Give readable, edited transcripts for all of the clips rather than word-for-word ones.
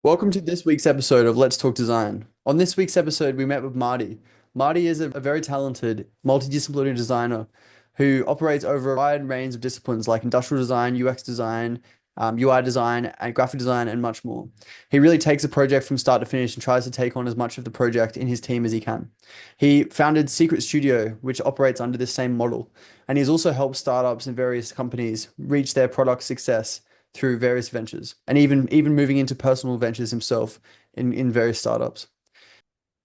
Welcome to this week's episode of Let's Talk Design. On this week's episode, we met with Marty. Marty is a very talented, multidisciplinary designer who operates over a wide range of disciplines like industrial design, UX design, UI design, and graphic design, and much more. He really takes a project from start to finish and tries to take on as much of the project in his team as he can. He founded Secret Studio, which operates under this same model, and he's also helped startups and various companies reach their product success through various ventures and even moving into personal ventures himself in various startups.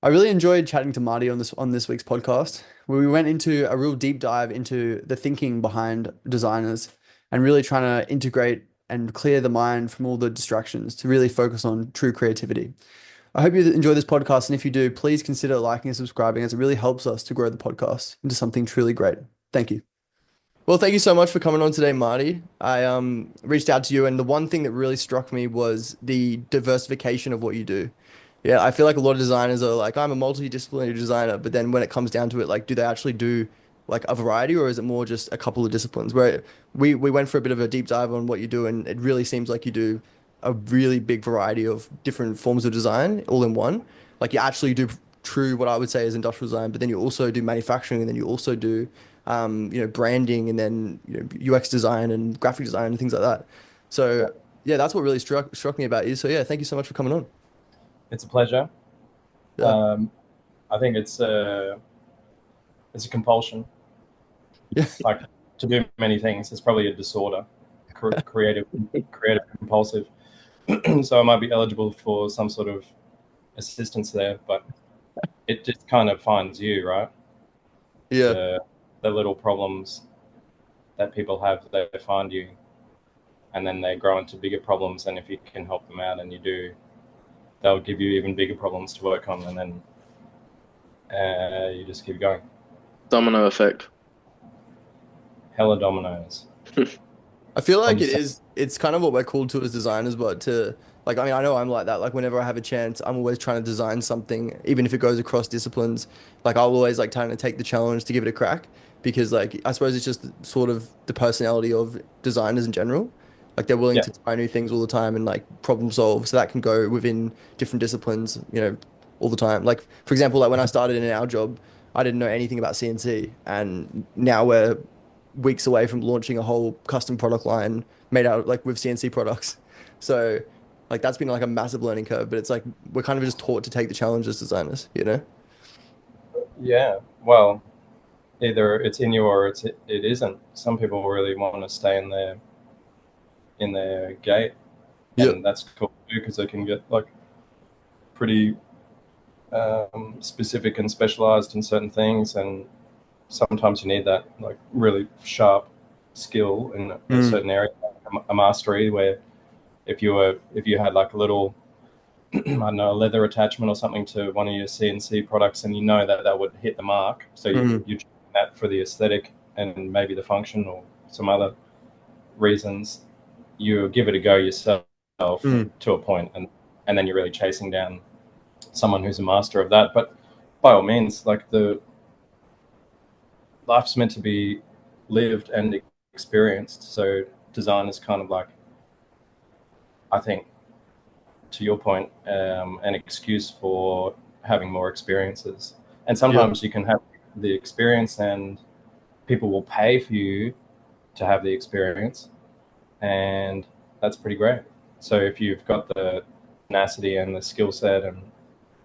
I really enjoyed chatting to Marty on this week's podcast, where we went into a real deep dive into the thinking behind designers and really trying to integrate and clear the mind from all the distractions to really focus on true creativity. I hope you enjoy this podcast, and if you do, please consider liking and subscribing as it really helps us to grow the podcast into something truly great. Thank you. Well, thank you so much for coming on today, Marty. I reached out to you, and the one thing that really struck me was the diversification of what you do. Yeah, I feel like a lot of designers are like, I'm a multidisciplinary designer, but then when it comes down to it, like, do they actually do like a variety, or is it more just a couple of disciplines? Where we went for a bit of a deep dive on what you do, and it really seems like you do a really big variety of different forms of design all in one. Like you actually do true what I would say is industrial design, but then you also do manufacturing, and then you also do branding, and then UX design and graphic design and things like that. So yeah, that's what really struck me about you. So yeah, thank you so much for coming on. It's a pleasure. Yeah. Um, I think it's a compulsion, Yeah. like to do many things. It's probably a disorder, creative compulsive. So I might be eligible for some sort of assistance there, but it just kind of finds you, right? Yeah. The the little problems that people have, they find you, and then they grow into bigger problems. And if you can help them out, and you do, they'll give you even bigger problems to work on, and then you just keep going. Domino effect. Hella dominoes. I feel I'm like just saying, it's kind of what we're called to as designers, but to like, I mean, I know I'm like that. Like whenever I have a chance, I'm always trying to design something, even if it goes across disciplines. Like I'll always like trying to take the challenge to give it a crack because like I suppose it's just sort of the personality of designers in general. Like they're willing yeah, to try new things all the time and like problem solve. So that can go within different disciplines, all the time. Like for example, like when I started in our job, I didn't know anything about CNC, and now we're weeks away from launching a whole custom product line made out like with CNC products. So like that's been like a massive learning curve, but it's like we're kind of just taught to take the challenge as designers, you know? yeah. Well, either it's in you or it isn't. Some people really want to stay in their gate, Yeah. and that's cool too because they can get like pretty specific and specialized in certain things, and sometimes you need that like really sharp skill in a Mm. certain area, a mastery where if you had like a little I don't know, a leather attachment or something to one of your CNC products, and you know that that would hit the mark. So Mm. you choose that for the aesthetic and maybe the function or some other reasons. You give it a go yourself Mm. to a point, and then you're really chasing down someone who's a master of that. But by all means, like the life's meant to be lived and experienced. So design is kind of like, I think, to your point, an excuse for having more experiences. And Yeah. sometimes you can have the experience, and people will pay for you to have the experience, and that's pretty great. So if you've got the tenacity and the skill set and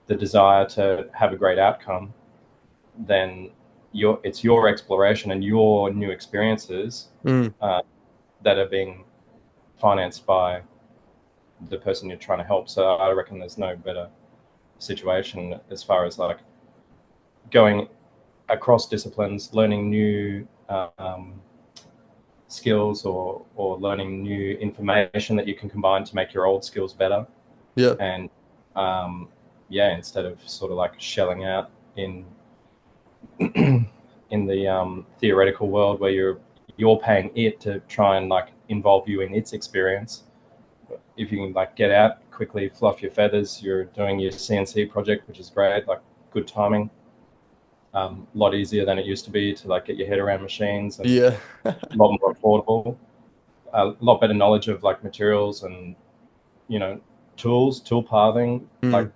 the desire to have a great outcome, then it's your exploration and your new experiences Mm. uh, that are being financed by the person you're trying to help. So I reckon there's no better situation as far as like going across disciplines, learning new skills, or learning new information that you can combine to make your old skills better. Yeah. And yeah, instead of sort of like shelling out in in the theoretical world where you're paying it to try and like involve you in its experience. If you can like get out quickly, fluff your feathers, you're doing your CNC project, which is great, like good timing. A lot easier than it used to be to like get your head around machines, and Yeah. a lot more affordable. A lot better knowledge of like materials, and you know tool pathing, like Mm,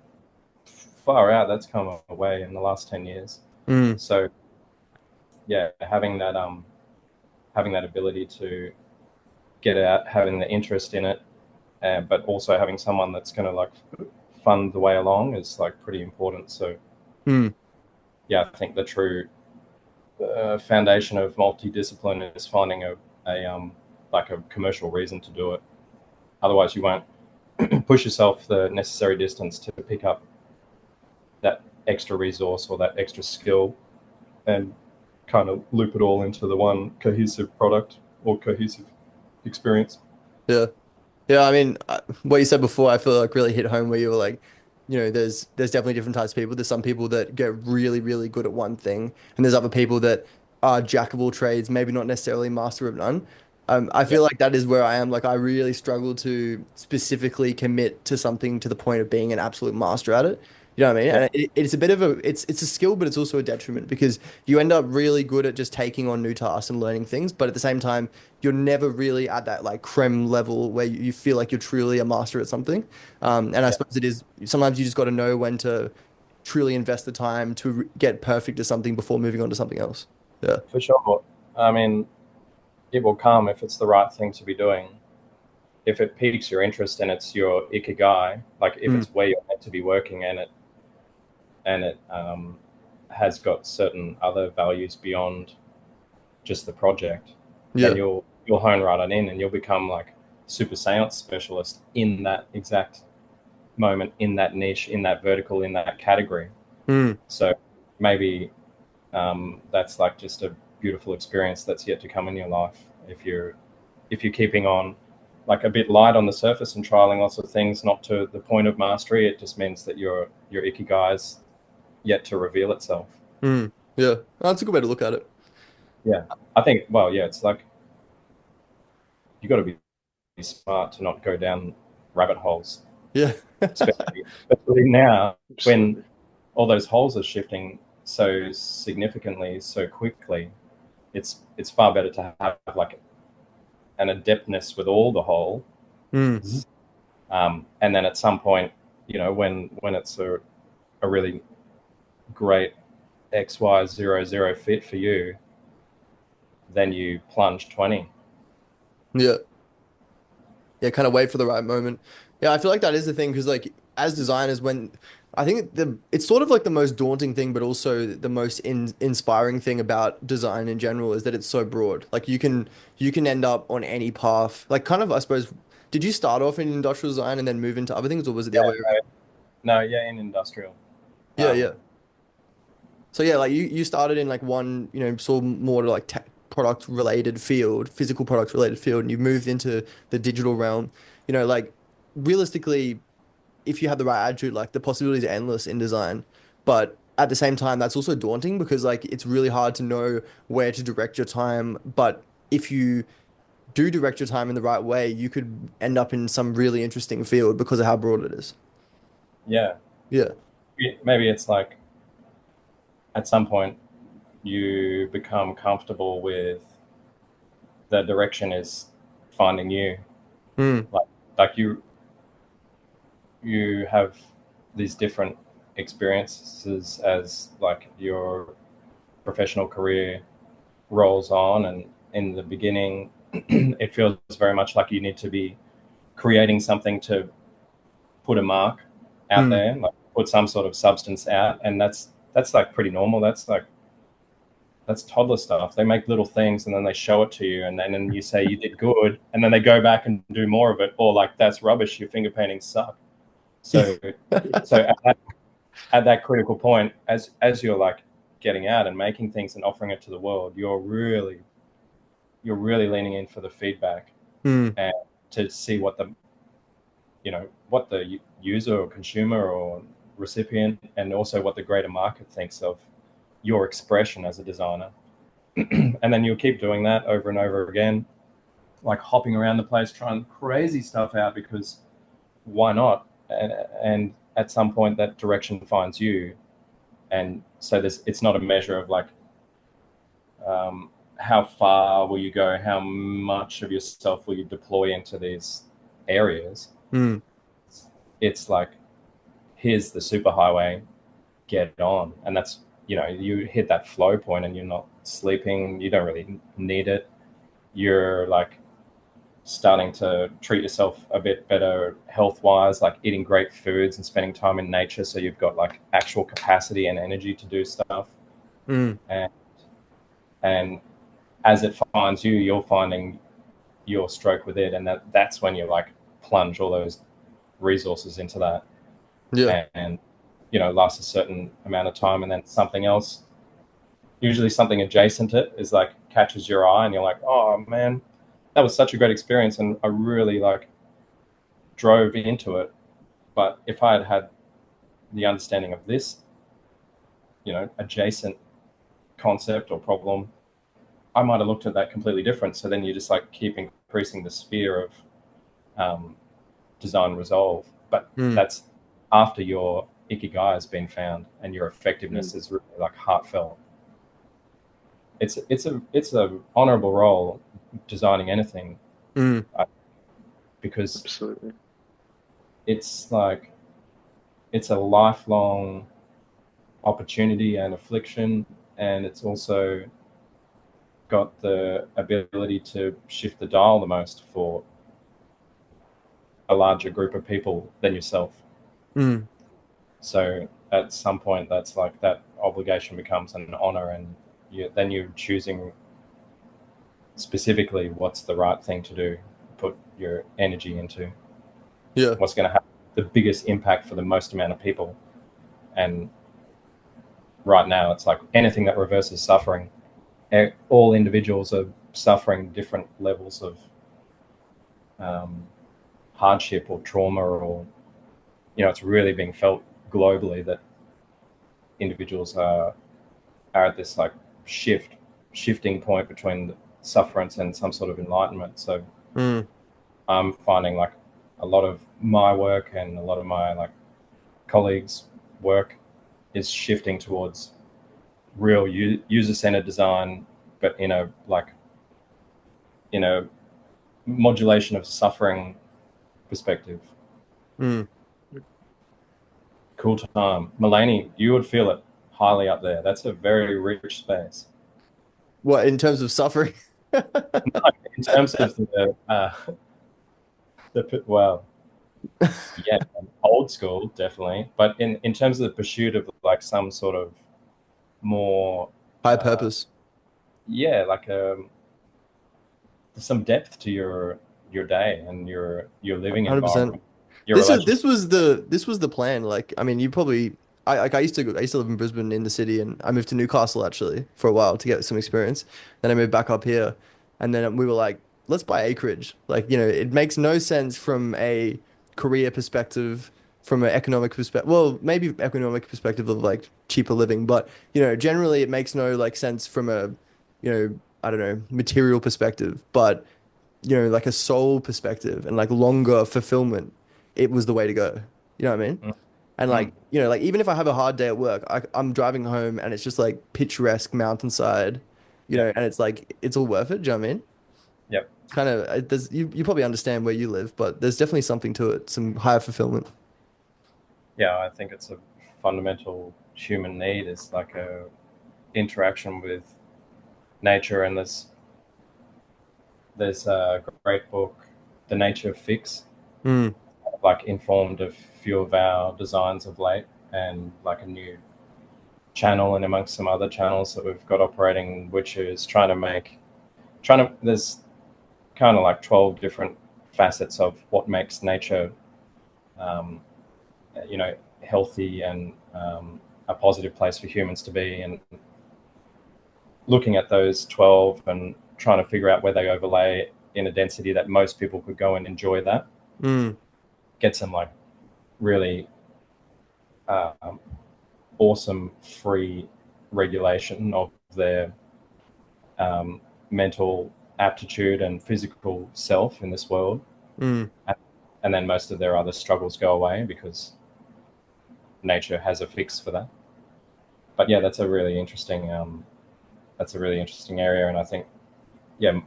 far out, that's come away in the last 10 years. mm, So yeah, having that ability to get out, having the interest in it, but also having someone that's going to like fund the way along is like pretty important. So mm. yeah, I think the true foundation of multidiscipline is finding a like a commercial reason to do it. Otherwise, you won't push yourself the necessary distance to pick up that extra resource or that extra skill and kind of loop it all into the one cohesive product or cohesive experience. Yeah. Yeah, I mean, what you said before, I feel like really hit home where you were like, there's definitely different types of people. There's some people that get really, really good at one thing, and there's other people that are jack of all trades, maybe not necessarily master of none. I Yeah, feel like that is where I am. Like, I really struggle to specifically commit to something to the point of being an absolute master at it. You know what I mean? yeah, And it's a bit of it's a skill, but it's also a detriment because you end up really good at just taking on new tasks and learning things, but at the same time you're never really at that like creme level where you feel like you're truly a master at something. And I yeah, suppose it is sometimes you just got to know when to truly invest the time to get perfect at something before moving on to something else. Yeah. for sure. I mean, it will come if it's the right thing to be doing. If it piques your interest and it's your ikigai, like if Mm, it's where you're meant to be working and it has got certain other values beyond just the project, then yeah. you'll hone right on in and you'll become like super seance specialist in that exact moment, in that niche, in that vertical, in that category. Mm, So maybe that's like just a beautiful experience that's yet to come in your life if you're keeping on like a bit light on the surface and trialing lots of things not to the point of mastery. It just means that your ikigai's yet to reveal itself. yeah. That's a good way to look at it. Yeah, I think, well, yeah, it's like you got to be smart to not go down rabbit holes, Yeah. especially now when all those holes are shifting so significantly so quickly. It's far better to have like an adeptness with all the holes. Mm, And then at some point, when it's a really great XY00 fit for you, then you plunge 20. yeah. Yeah, kind of wait for the right moment. Yeah, I feel like that is the thing because like as designers, when I think it's sort of like the most daunting thing, but also the most inspiring thing about design in general is that it's so broad. Like you can end up on any path. Like kind of, I suppose, did you start off in industrial design and then move into other things, or was it the other Yeah, way around? no, yeah, in industrial. Yeah, Um, yeah. So yeah, like you started in like one, sort of more like tech product related field, physical product related field, and you moved into the digital realm. Like realistically, if you have the right attitude, like the possibilities are endless in design. But at the same time, that's also daunting because like it's really hard to know where to direct your time. But if you do direct your time in the right way, you could end up in some really interesting field because of how broad it is. yeah, Yeah. maybe it's like at some point you become comfortable with the direction is finding you. Mm, Like like you have these different experiences as like your professional career rolls on, and in the beginning it feels very much like you need to be creating something to put a mark out mm. there, like put some sort of substance out, and that's like pretty normal. That's toddler stuff. They make little things and then they show it to you, and then you say you did good, and then they go back and do more of it, or like that's rubbish. Your finger paintings suck. So so at that critical point, as you're like getting out and making things and offering it to the world, you're really leaning in for the feedback Mm, and to see what the user or consumer or recipient, and also what the greater market thinks of your expression as a designer. And then you'll keep doing that over and over again, like hopping around the place trying crazy stuff out because why not? And at some point that direction finds you, and so it's not a measure of like how far will you go, how much of yourself will you deploy into these areas. mm. it's like, here's the superhighway, get on. And that's, you hit that flow point and you're not sleeping, you don't really need it. You're like starting to treat yourself a bit better health wise, like eating great foods and spending time in nature. So you've got like actual capacity and energy to do stuff. Mm. And, and as it finds you, you're finding your stroke with it. And that's when you like plunge all those resources into that. Yeah. And lasts a certain amount of time, and then something else, usually something adjacent to it, is like catches your eye and you're like, oh man, that was such a great experience and I really like drove into it. But if I had had the understanding of this, adjacent concept or problem, I might have looked at that completely different. So then you just like keep increasing the sphere of design resolve. But Mm. that's after your ikigai has been found and your effectiveness is really like heartfelt. It's a honorable role designing anything, Mm. because Absolutely. it's like it's a lifelong opportunity and affliction, and it's also got the ability to shift the dial the most for a larger group of people than yourself. Mm. So at some point, that's like that obligation becomes an honor, and then you're choosing specifically what's the right thing to do, put your energy into, Yeah. what's going to have the biggest impact for the most amount of people. And right now, it's like anything that reverses suffering. All individuals are suffering different levels of hardship or trauma, or it's really being felt globally that individuals are at this like shifting point between the sufferance and some sort of enlightenment. So Mm. I'm finding like a lot of my work and a lot of my like colleagues' work is shifting towards real user-centered design, but in a modulation of suffering perspective. Mm. Cool time. Mulaney, you would feel it highly up there. That's a very rich space. What, in terms of suffering? In terms of well, yeah, old school, definitely. But in terms of the pursuit of like some sort of more, High purpose. yeah, like some depth to your day and your living 100%. environment, your This is relationship. this was the plan. Like, I mean, you probably I used to live in Brisbane in the city, and I moved to Newcastle actually for a while to get some experience. Then I moved back up here, and then we were like, let's buy acreage. Like, it makes no sense from a career perspective, from an economic perspective. Well, maybe economic perspective of like cheaper living, but generally it makes no like sense from a, I don't know, material perspective. But like a soul perspective and like longer fulfillment, it was the way to go. You know what I mean? Mm, And mm, like, like even if I have a hard day at work, I'm driving home and it's just like picturesque mountainside, yep, and it's like, it's all worth it. Do you know what I mean? yep. Kind of, you probably understand where you live, but there's definitely something to it, some higher fulfillment. Yeah, I think it's a fundamental human need, is like a interaction with nature. And there's a great book, The Nature of Fix, Mm. like informed a few of our designs of late, and like a new channel and amongst some other channels that we've got operating, which is there's kind of like 12 different facets of what makes nature um, healthy and a positive place for humans to be, and looking at those 12 and trying to figure out where they overlay in a density that most people could go and enjoy, that Mm. get some like really um, awesome free regulation of their um, mental aptitude and physical self in this world. Mm. And then most of their other struggles go away because nature has a fix for that. But yeah, that's a really interesting area. And I think, yeah,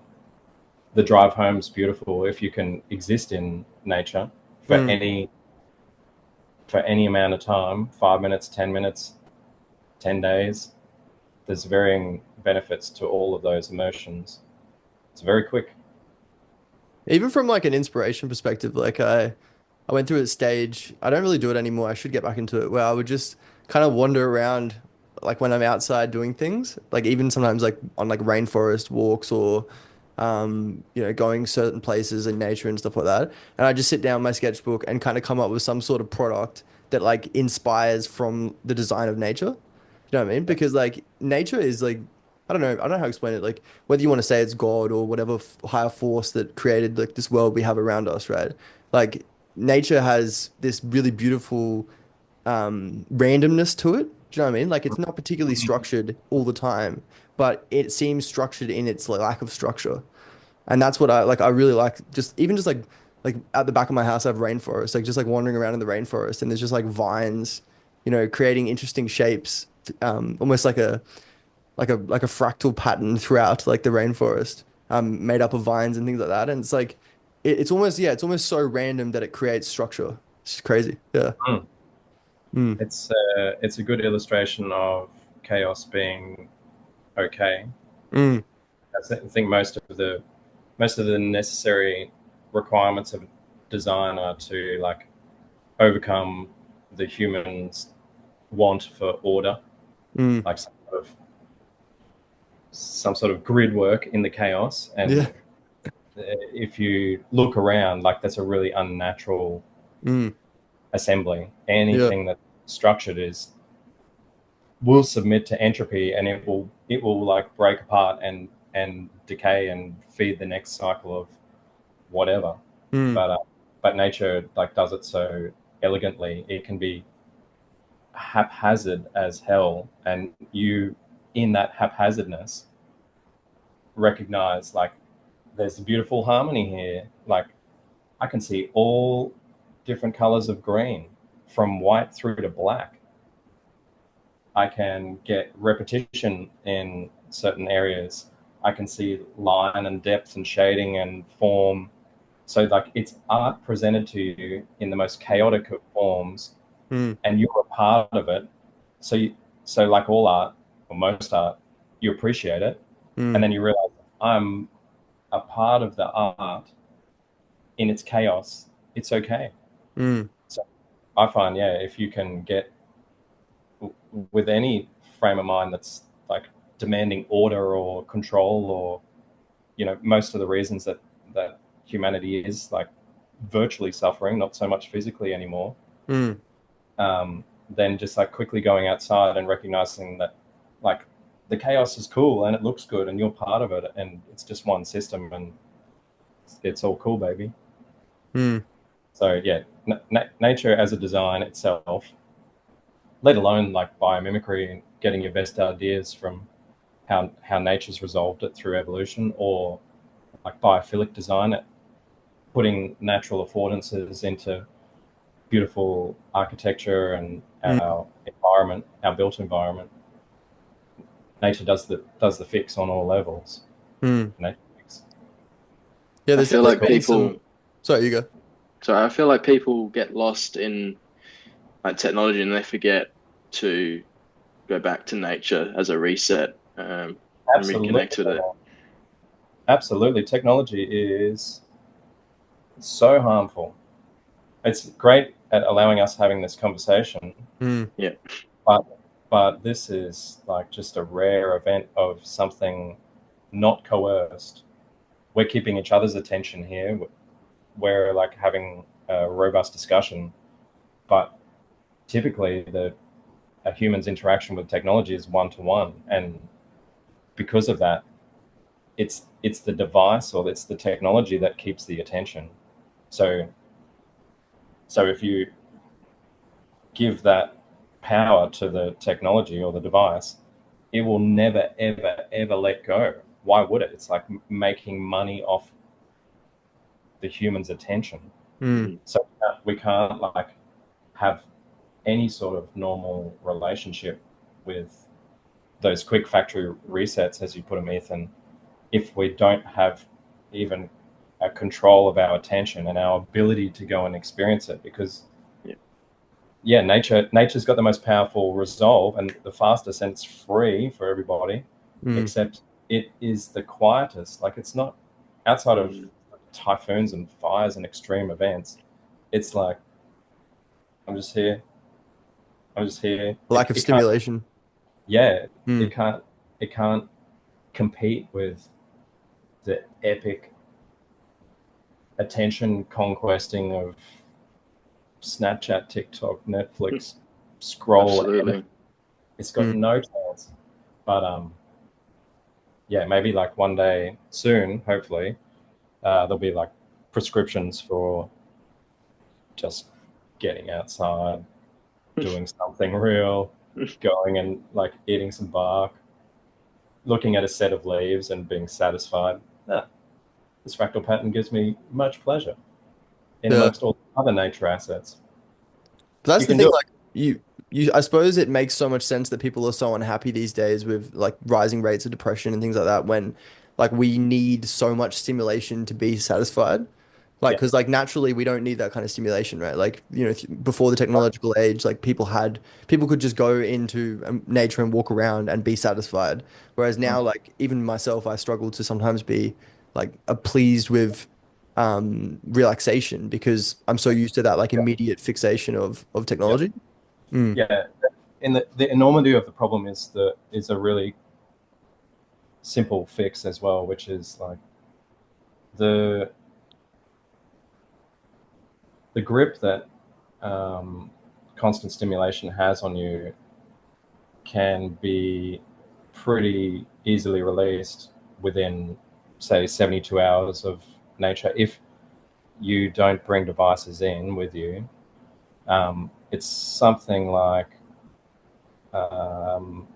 the drive home is beautiful if you can exist in nature for Mm. any for any amount of time, 5 minutes, 10 minutes, 10 days. There's varying benefits to all of those emotions. It's very quick. Even from like an inspiration perspective, like I went through a stage, I don't really do it anymore. I should get back into it where I would just kind of wander around like when I'm outside doing things, like even sometimes like on like rainforest walks or going certain places in nature and stuff like that. And I just sit down with my sketchbook and kind of come up with some sort of product that like inspires from the design of nature. You know what I mean? Because like nature is like I don't know how to explain it. Like whether you want to say it's God or whatever higher force that created like this world we have around us, right? Like nature has this really beautiful randomness to it. Do you know what I mean? Like it's not particularly structured all the time, but it seems structured in its lack of structure. And that's what I like. I really like just like at the back of my house, I have rainforest, like just like wandering around in the rainforest, and there's just like vines, creating interesting shapes, almost like a fractal pattern throughout like the rainforest, made up of vines and things like that. And it's like it's almost it's almost so random that it creates structure. It's just crazy. Yeah. Mm. Mm. It's a good illustration of chaos being okay. Mm. I think most of the necessary requirements of design are to like overcome the human's want for order, Mm. like some sort of grid work in the chaos. Yeah. And if you look around, like that's a really unnatural Mm. assembly. Yeah. Anything that's structured is will submit to entropy, and it will like break apart and decay and feed the next cycle of whatever. Mm. But nature like does it so elegantly. It can be haphazard as hell, and you in that haphazardness recognize like there's a beautiful harmony here. Like I can see all different colors of green from white through to black. I can get repetition in certain areas. I can see line and depth and shading and form. So like it's art presented to you in the most chaotic of forms, Mm. and you're a part of it. So so like all art or most art, you appreciate it, and Mm. then you realize I'm a part of the art in its chaos. It's okay. Mm. So I find, yeah, if you can get with any frame of mind that's like demanding order or control, or most of the reasons that humanity is like virtually suffering, not so much physically anymore, Mm. then just like quickly going outside and recognizing that like the chaos is cool and it looks good and you're part of it and it's just one system and it's all cool, baby. Mm. So yeah, nature as a design itself, let alone like biomimicry and getting your best ideas from how nature's resolved it through evolution, or like biophilic design, it putting natural affordances into beautiful architecture and Mm. our environment, our built environment. Nature does the fix on all levels. Mm. Nature fix. Yeah, I there's feel That's definitely like cool. been people, some. Sorry, you go. I feel like people get lost in like technology and they forget to go back to nature as a reset, and reconnect Absolutely, with it. absolutely. Technology is so harmful. It's great at allowing us having this conversation, Mm. Yeah. but this is like just a rare event of something not coerced. We're keeping each other's attention here. We're like having a robust discussion, but typically a human's interaction with technology is one to one, and because of that, it's the device or it's the technology that keeps the attention. So if you give that power to the technology or the device, it will never ever ever let go. Why would it? It's like making money off the human's attention. Mm. Mm. So we can't like have any sort of normal relationship with those quick factory resets, as you put them, Ethan, if we don't have even a control of our attention and our ability to go and experience it. Because Yeah. yeah, nature's got the most powerful resolve and the fastest, and it's free for everybody, Mm. except it is the quietest. Like, it's not outside of Mm. typhoons and fires and extreme events. It's like, I'm just here. I'm just here. Lack of It can't. stimulation. Yeah, Mm. it can't. It can't compete with the epic attention conquesting of Snapchat, TikTok, Netflix, scroll. Absolutely. It's got Mm. no chance. But yeah, maybe like one day soon, hopefully, there'll be like prescriptions for just getting outside, doing something real, going and like eating some bark, looking at a set of leaves and being satisfied. Ah, this fractal pattern gives me much pleasure in Yeah. amongst all other nature assets. But that's You the can thing, do like I suppose it makes so much sense that people are so unhappy these days with like rising rates of depression and things like that when like we need so much stimulation to be satisfied. Like, it. because like naturally we don't need that kind of stimulation, right? Like, before the technological age, like people could just go into nature and walk around and be satisfied. Whereas Yeah. now, like even myself, I struggle to sometimes be like pleased with relaxation because I'm so used to that like immediate fixation of Yeah. technology. Mm. Yeah. And the enormity of the problem is a really simple fix as well, which is like the the grip that um, constant stimulation has on you can be pretty easily released within, say, 72 hours of nature if you don't bring devices in with you. It's something like um,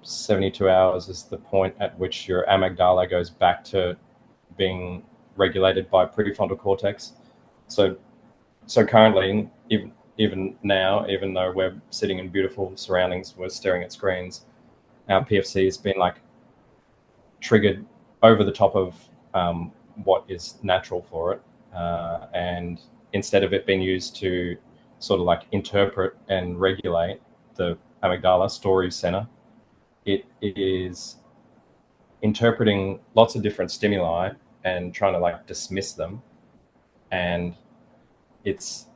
72 hours is the point at which your amygdala goes back to being regulated by prefrontal cortex. So, so currently, even now, even though we're sitting in beautiful surroundings, we're staring at screens. Our PFC has been like triggered over the top of what is natural for it, and instead of it being used to sort of like interpret and regulate the amygdala story center, it is interpreting lots of different stimuli and trying to like dismiss them. And it's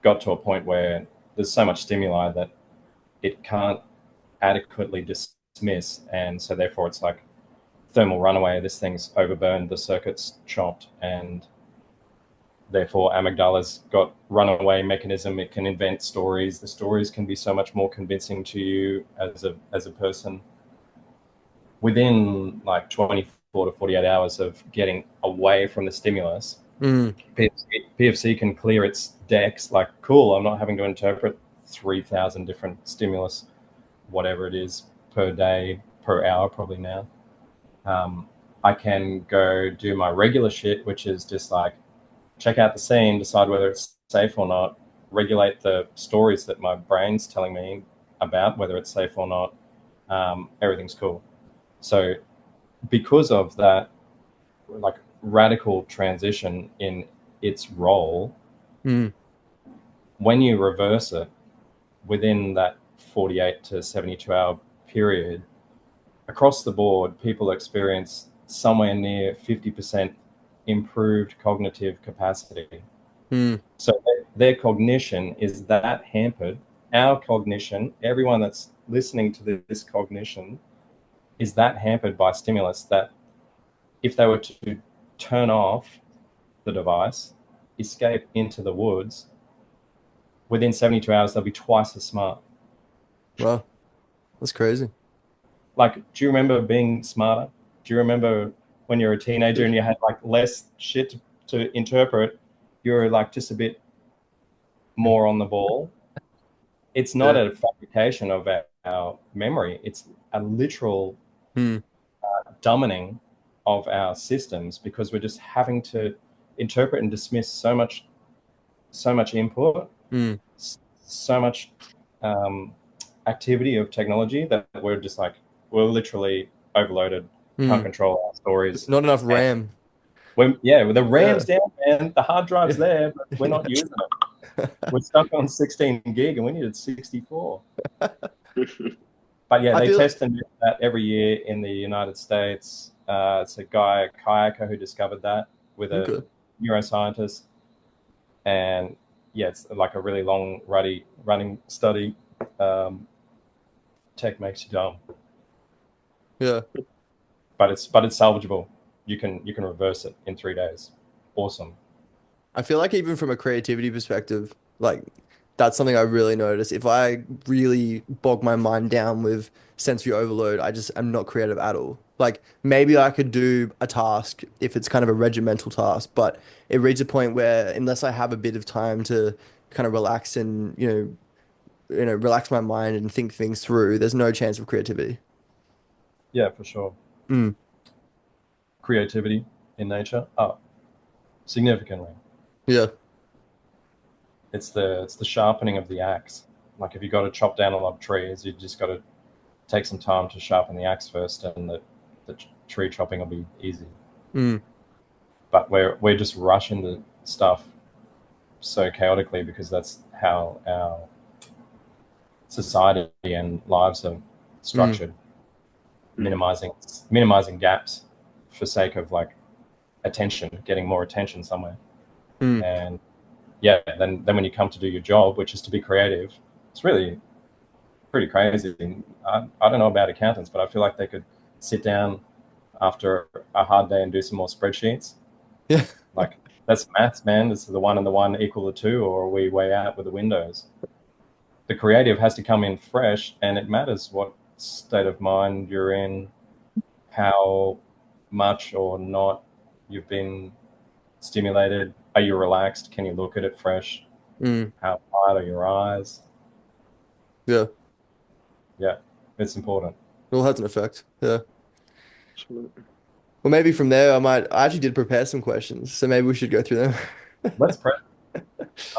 got to a point where there's so much stimuli that it can't adequately dismiss. And so therefore it's like thermal runaway. This thing's overburned, the circuit's chopped, and therefore amygdala's got runaway mechanism. It can invent stories. The stories can be so much more convincing to you as a person within like 24 to 48 hours of getting away from the stimulus. Mm. PFC can clear its decks like, cool, I'm not having to interpret 3,000 different stimulus, whatever it is, per day, per hour, probably now. I can go do my regular shit, which is just like check out the scene, decide whether it's safe or not, regulate the stories that my brain's telling me about whether it's safe or not. Everything's cool. So because of that, like radical transition in its role, Mm. when you reverse it within that 48 to 72 hour period, across the board, people experience somewhere near 50% improved cognitive capacity. Mm. So their cognition is that hampered. Our cognition, everyone that's listening to this cognition, is that hampered by stimulus that if they were to turn off the device, escape into the woods, within 72 hours, they'll be twice as smart. Wow, that's crazy. Like, do you remember being smarter? Do you remember when you were a teenager and you had like less shit to interpret? You were like just a bit more on the ball. It's not Yeah. a fabrication of our memory. It's a literal Mm. dumbing of our systems because we're just having to interpret and dismiss so much input, Mm. so much activity of technology that we're just like, we're literally overloaded, can't Mm. control our stories. Not enough And RAM. when, yeah, the Yeah. RAM's down, man, the hard drive's Yeah. there, but we're not using it. We're stuck on 16 gig and we needed 64. But yeah, I they feel like, test and measure that every year in the United States. It's a guy, a kayaker, who discovered that with a okay. neuroscientist. And yeah, it's like a really long, running study. Um, Tech makes you dumb, Yeah. but it's salvageable. You can reverse it in 3 days. Awesome. I feel like even from a creativity perspective, like that's something I really notice. If I really bog my mind down with sensory overload, I just am not creative at all. Like maybe I could do a task if it's kind of a regimental task, but it reaches a point where unless I have a bit of time to kind of relax and, relax my mind and think things through, there's no chance of creativity. Yeah, for sure. Mm, Creativity in nature up significantly. yeah. It's the sharpening of the axe. Like if you got to chop down a lot of trees, you just got to take some time to sharpen the axe first, and the tree chopping will be easy. Mm, But we're just rushing the stuff so chaotically because that's how our society and lives are mm, structured, minimizing gaps for sake of like attention, getting more attention somewhere. mm. And yeah, then when you come to do your job, which is to be creative, it's really pretty crazy. I don't know about accountants, but I feel like they could sit down after a hard day and do some more spreadsheets. Yeah. Like that's maths, man. This is the one and the one equal to two, or are we way out with the windows? The creative has to come in fresh, and it matters what state of mind you're in, how much or not you've been stimulated. Are you relaxed? Can you look at it fresh? Mm, How wide are your eyes? yeah. Yeah, it's important. It all has an effect. Yeah. Well, maybe from there, I actually did prepare some questions, so maybe we should go through them. Let's prep.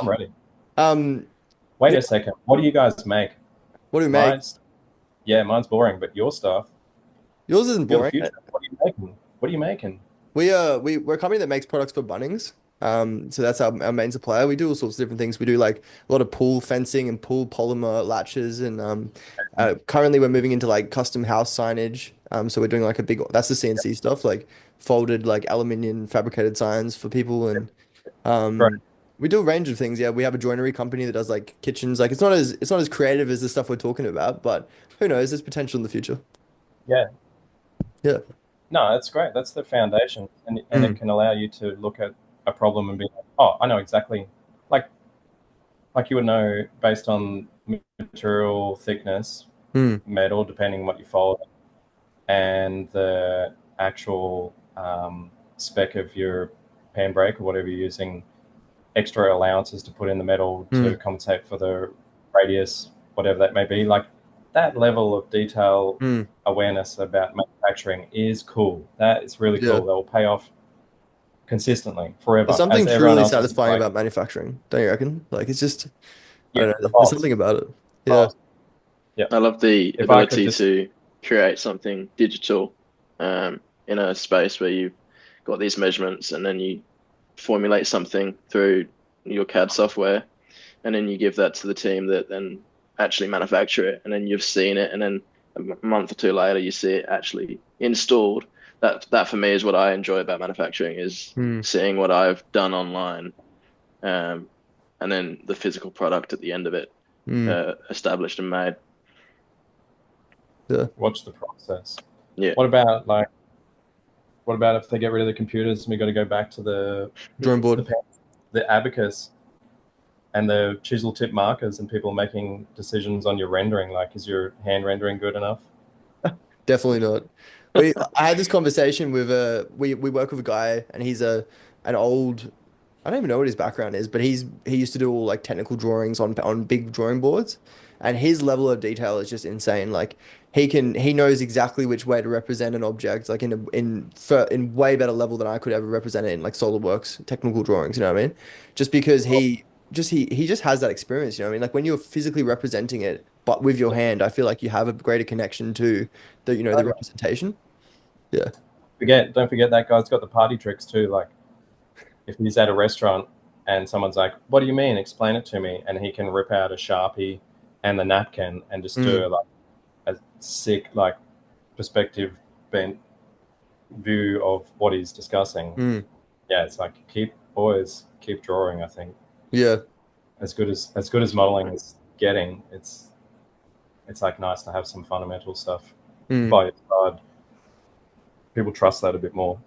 I'm ready. Um, Wait yeah, a second. What do you guys make? what do we make? Mine's Yeah, mine's boring, but your stuff, Yours isn't you're the boring. future. What are you making? What are you making? We're a company that makes products for Bunnings. So that's our main supplier. We do all sorts of different things. We do like a lot of pool fencing and pool polymer latches, and currently we're moving into like custom house signage. So we're doing like a big that's the CNC stuff, like folded like aluminium fabricated signs for people, and Great. we do a range of things. Yeah, we have a joinery company that does like kitchens. Like it's not as creative as the stuff we're talking about, but who knows? There's potential in the future. Yeah. Yeah. No, that's great. That's the foundation, and it Mm, can allow you to look at a problem and be like, oh, I know exactly. Like like you would know based on material thickness, mm, metal, depending what you fold, and the actual spec of your handbrake or whatever you're using, extra allowances to put in the metal to mm, compensate for the radius, whatever that may be. Like that level of detail mm. awareness about manufacturing is cool. That is really Yeah. cool. That will pay off consistently There's forever something as everyone truly else is satisfying like, about manufacturing, don't you reckon? Like it's just, I yeah, don't the know. There's boss, something about it. Yeah. boss. Yeah. I love the If I could ability just, to create something digital in a space where you've got these measurements and then you formulate something through your CAD software and then you give that to the team that then actually manufacture it and then you've seen it and then a month or two later you see it actually installed. That for me is what I enjoy about manufacturing is Mm, seeing what I've done online um, and then the physical product at the end of it mm, established and made. yeah. watch the process. Yeah. What about like, what about if they get rid of the computers and we got to go back to Drawing the, board. pen- the abacus and the chisel tip markers and people making decisions on your rendering? Like, is your hand rendering good enough? Definitely not. I had this conversation with we work with a guy and he's an old I don't even know what his background is, but he used to do all like technical drawings on big drawing boards, and his level of detail is just insane. Like he knows exactly which way to represent an object, like in way better level than I could ever represent it in like SolidWorks technical drawings. You know what I mean? Just because he just has that experience. You know what I mean? Like when you're physically representing it, but with your hand, I feel like you have a greater connection to the representation. Yeah. Don't forget that guy's got the party tricks too. Like if he's at a restaurant and someone's like, what do you mean, explain it to me, and he can rip out a Sharpie and the napkin and just do Mm, like a sick like perspective bent view of what he's discussing. mm, Yeah, it's like always keep drawing. I think yeah. as good as modeling is getting, it's like nice to have some fundamental stuff Mm. by your side. People trust that a bit more.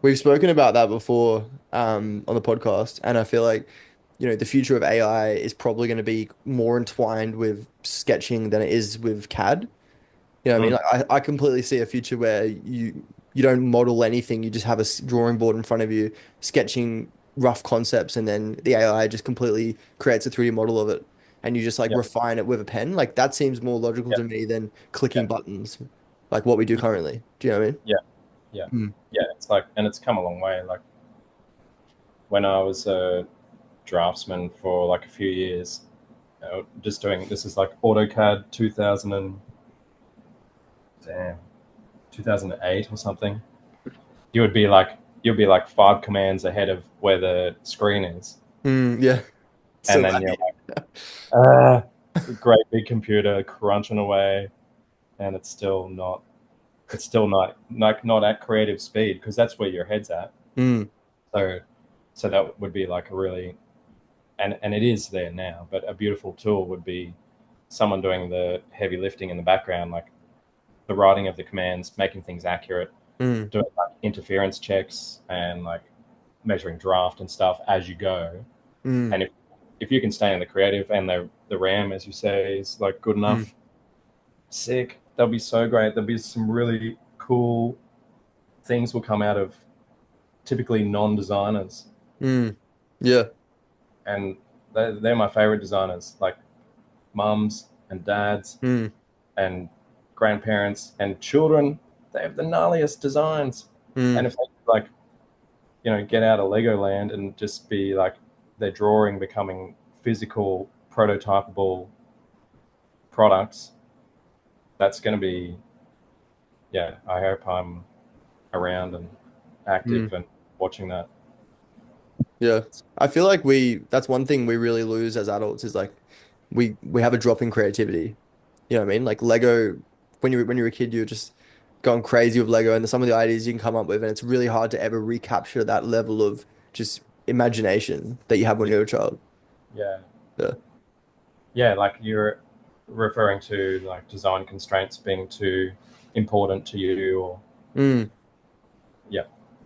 We've spoken about that before on the podcast, and I feel like, the future of AI is probably going to be more entwined with sketching than it is with CAD. You know what I mean? Mm, Like I completely see a future where you don't model anything, you just have a drawing board in front of you, sketching rough concepts, and then the AI just completely creates a 3D model of it, and you just like yeah, refine it with a pen. Like that seems more logical yeah, to me than yeah, clicking buttons, like what we do currently. Do you know what I mean? yeah, yeah, Mm. yeah. It's like, and it's come a long way. Like when I was a draftsman for like a few years, just doing this is like AutoCAD 2000 and damn 2008 or something. You would be like you'd be like 5 commands ahead of where the screen is, Yeah. and So then you're laggy. like, ah, great big computer crunching away, and it's still not at creative speed because that's where your head's at. Mm, So so that would be like a really, and it is there now, but a beautiful tool would be someone doing the heavy lifting in the background, like the writing of the commands, making things accurate, mm, doing like interference checks and like measuring draft and stuff as you go. mm, And if you can stay in the creative and the RAM, as you say, is like good mm, enough, sick. They'll be so great. There'll be some really cool things will come out of typically non-designers, mm. Yeah. and they're my favorite designers, like mums and dads Mm, and grandparents and children. They have the gnarliest designs, and mm, if they like, get out of Legoland and just be like their drawing becoming physical, prototypable products, that's going to be, yeah. I hope I'm around and mm. active and watching that. Yeah. I feel like that's one thing we really lose as adults is like we have a drop in creativity. You know what I mean? Like Lego, when you're a kid, you're just going crazy with Lego and some of the ideas you can come up with, and it's really hard to ever recapture that level of just imagination that you have when you're a child. Yeah, Yeah. yeah. Like you're referring to like design constraints being too important to you, or Mm. yeah,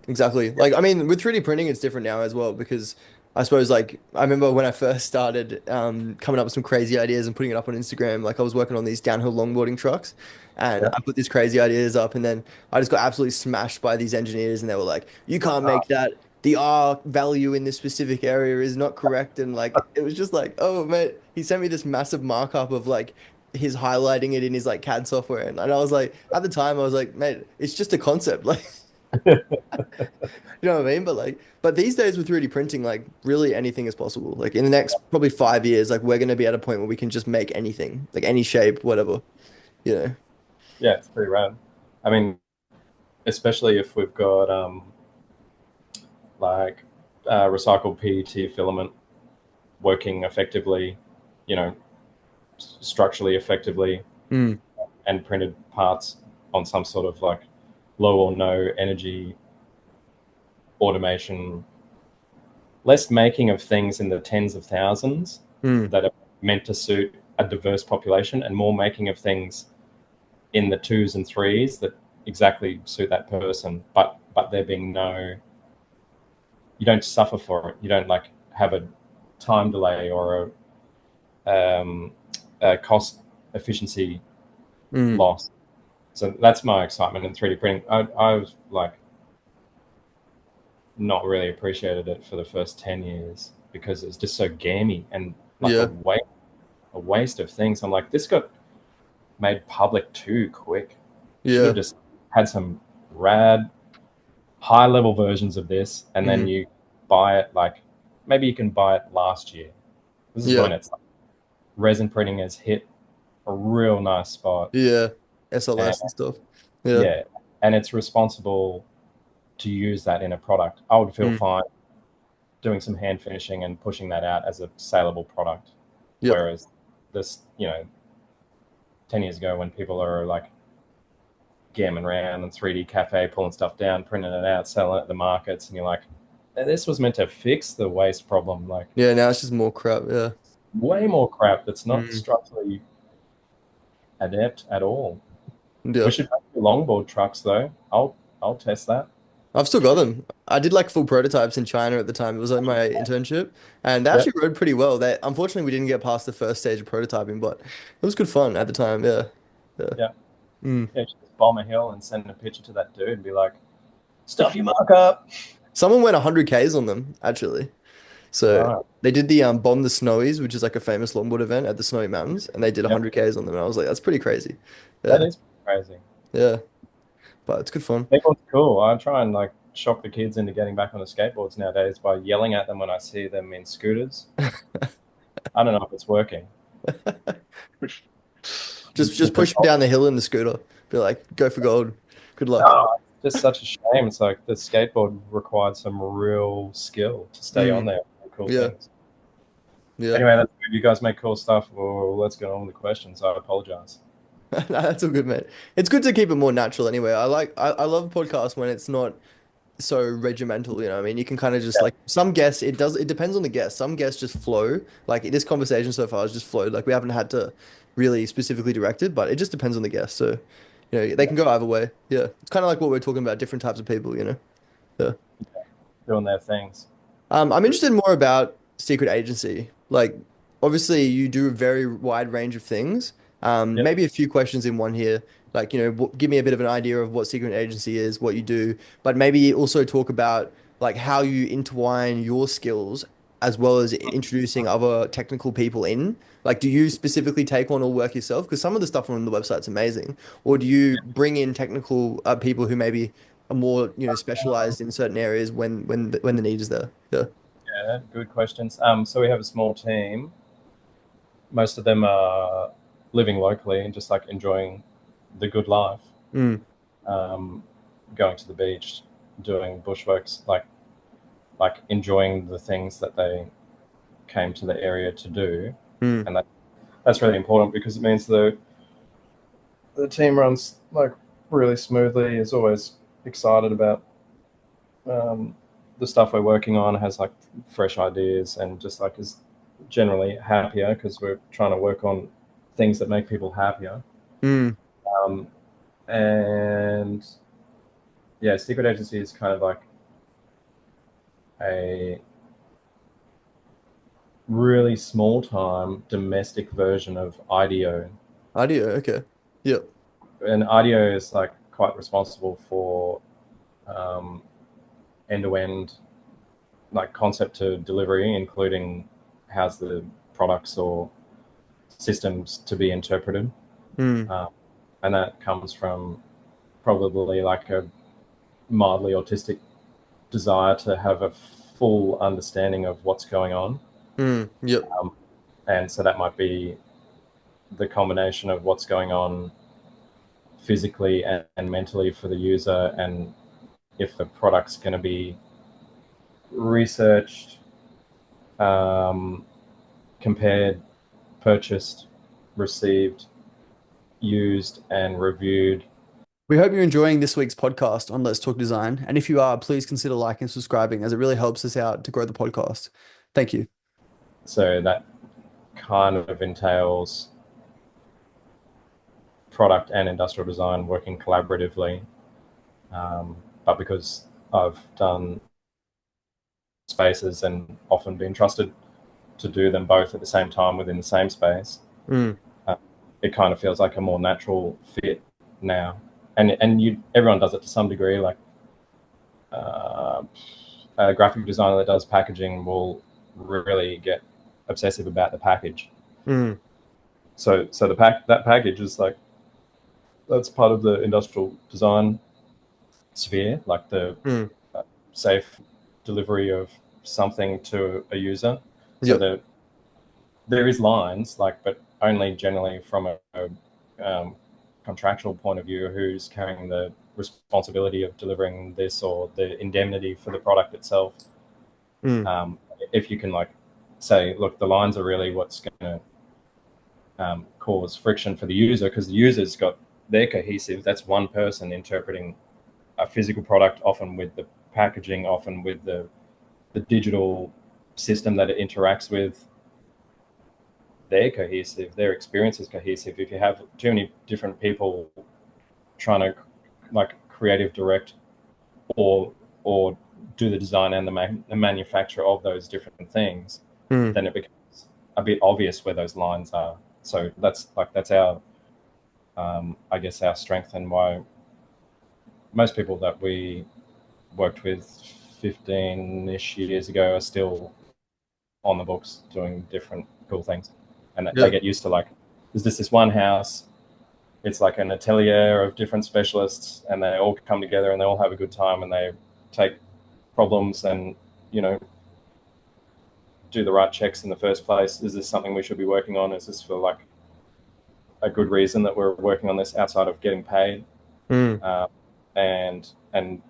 Exactly. yeah, Like, I mean, with 3D printing, it's different now as well because I suppose, like, I remember when I first started coming up with some crazy ideas and putting it up on Instagram. Like, I was working on these downhill longboarding trucks and yeah. I put these crazy ideas up, and then I just got absolutely smashed by these engineers, and they were like, "You can't make that. The R value in this specific area is not correct." And, like, it was just like, oh, man, he sent me this massive markup of, like, his highlighting it in his, like, CAD software. And I was like, at the time, I was like, mate, it's just a concept. Like, you know what I mean? But these days with 3D printing, like really anything is possible. Like in the next probably 5 years, like we're gonna be at a point where we can just make anything, like any shape, whatever, you know? Yeah, it's pretty rad. I mean, especially if we've got like recycled PET filament working effectively, you know, structurally effectively, Mm, and printed parts on some sort of like low or no energy automation, less making of things in the tens of thousands mm, that are meant to suit a diverse population, and more making of things in the twos and threes that exactly suit that person, but there being no, you don't suffer for it. You don't like have a time delay or a cost efficiency mm. loss. So that's my excitement in 3D printing. I was like not really appreciated it for the first 10 years because it's just so gamey and like Yeah, a waste of things. I'm like, this got made public too quick. Should have yeah, just had some rad high level versions of this, and then mm, you buy it like maybe you can buy it last year. This is yeah, when it's like, resin printing has hit a real nice spot, yeah. and SLS and stuff. Yeah. yeah, and it's responsible to use that in a product. I would feel Mm, fine doing some hand finishing and pushing that out as a saleable product. Yep. Whereas this, 10 years ago when people are like gamming around and 3D cafe, pulling stuff down, printing it out, selling it at the markets, and you're like, this was meant to fix the waste problem. Like, Yeah, now it's just more crap. Yeah. way more crap that's not Mm. structurally adept at all. Yeah. We should make longboard trucks though. I'll test that. I've still got them. I did like full prototypes in China at the time. It was on my internship, and they Yeah, actually rode pretty well. They unfortunately we didn't get past the first stage of prototyping, but it was good fun at the time. Yeah. Yeah. yeah, Mm. yeah. Just bomb a hill and send a picture to that dude and be like, stuff your mark up. Someone went 100 Ks on them actually. So Right. they did the Bomb the Snowies, which is like a famous longboard event at the Snowy Mountains, and they did Yep. 100 Ks on them. And I was like, that's pretty crazy. That Yeah. is crazy. Yeah. But it's good fun. Skateboard's cool. I try and like shock the kids into getting back on the skateboards nowadays by yelling at them when I see them in scooters. I don't know if it's working. Just push them down the hill in the scooter. Be like, go for gold. Good luck. Oh, it's just such a shame. It's like the skateboard required some real skill to stay on there. Cool Yeah. things. Yeah. Anyway, that's good. You guys make cool stuff. Well, let's get on with the questions. I apologize. No, that's all good, mate. It's good to keep it more natural anyway. I love podcasts when it's not so regimental, you know what I mean? You can kind of just Yeah. like some guests, it depends on the guest. Some guests just flow. Like this conversation so far has just flowed. Like we haven't had to really specifically direct it, but it just depends on the guest. So, they can go either way. Yeah. It's kind of like what we're talking about, different types of people, you know? Yeah. Doing their things. I'm interested more about secret agency. Like, obviously, you do a very wide range of things. Yeah. Maybe a few questions in one here. Like, give me a bit of an idea of what secret agency is, what you do, but maybe also talk about like how you intertwine your skills as well as introducing other technical people in. Like, do you specifically take on all work yourself? Because some of the stuff on the website's amazing. Or do you bring in technical people who maybe are more, specialized in certain areas when the need is there? Yeah. Yeah, good questions. So we have a small team. Most of them are living locally and just like enjoying the good life. Mm. Going to the beach, doing bushworks, like enjoying the things that they came to the area to do, Mm. and that's really important because it means the team runs like really smoothly. Is always excited about the stuff we're working on. Has like fresh ideas and just like is generally happier because we're trying to work on things that make people happier. Mm. Um, and yeah, secret agency is kind of like a really small time domestic version of IDEO. Idea. Okay. Yep. And IDEO is like quite responsible for end-to-end like concept to delivery, including how's the products or systems to be interpreted. Mm. And that comes from probably like a mildly autistic desire to have a full understanding of what's going on. Mm. Yep. And so that might be the combination of what's going on physically and mentally for the user, and if the product's going to be researched, compared, purchased, received, used, and reviewed. We hope you're enjoying this week's podcast on Let's Talk Design. And if you are, please consider liking and subscribing as it really helps us out to grow the podcast. Thank you. So that kind of entails product and industrial design working collaboratively. But because I've done spaces and often been trusted to do them both at the same time within the same space, Mm. it kind of feels like a more natural fit now. And everyone does it to some degree. Like a graphic designer that does packaging will really get obsessive about the package. Mm. So that package is like, that's part of the industrial design sphere, like the safe delivery of something to a user. So Yep. there is lines, like, but only generally from a contractual point of view, who's carrying the responsibility of delivering this or the indemnity for the product itself. Mm. If you can like say, look, the lines are really what's going to cause friction for the user, because the user's got their cohesive. That's one person interpreting a physical product, often with the packaging, often with the digital system that it interacts with. They're cohesive. Their experience is cohesive. If you have too many different people trying to like creative direct or do the design and the manufacture of those different things, Mm. then it becomes a bit obvious where those lines are. So that's our I guess our strength, and why most people that we worked with 15-ish years ago are still on the books doing different cool things, and they Yeah. get used to like there's this one house. It's like an atelier of different specialists, and they all come together and they all have a good time, and they take problems and you know do the right checks in the first place. Is this something we should be working on? Is this for like a good reason that we're working on this outside of getting paid? Mm. Uh, and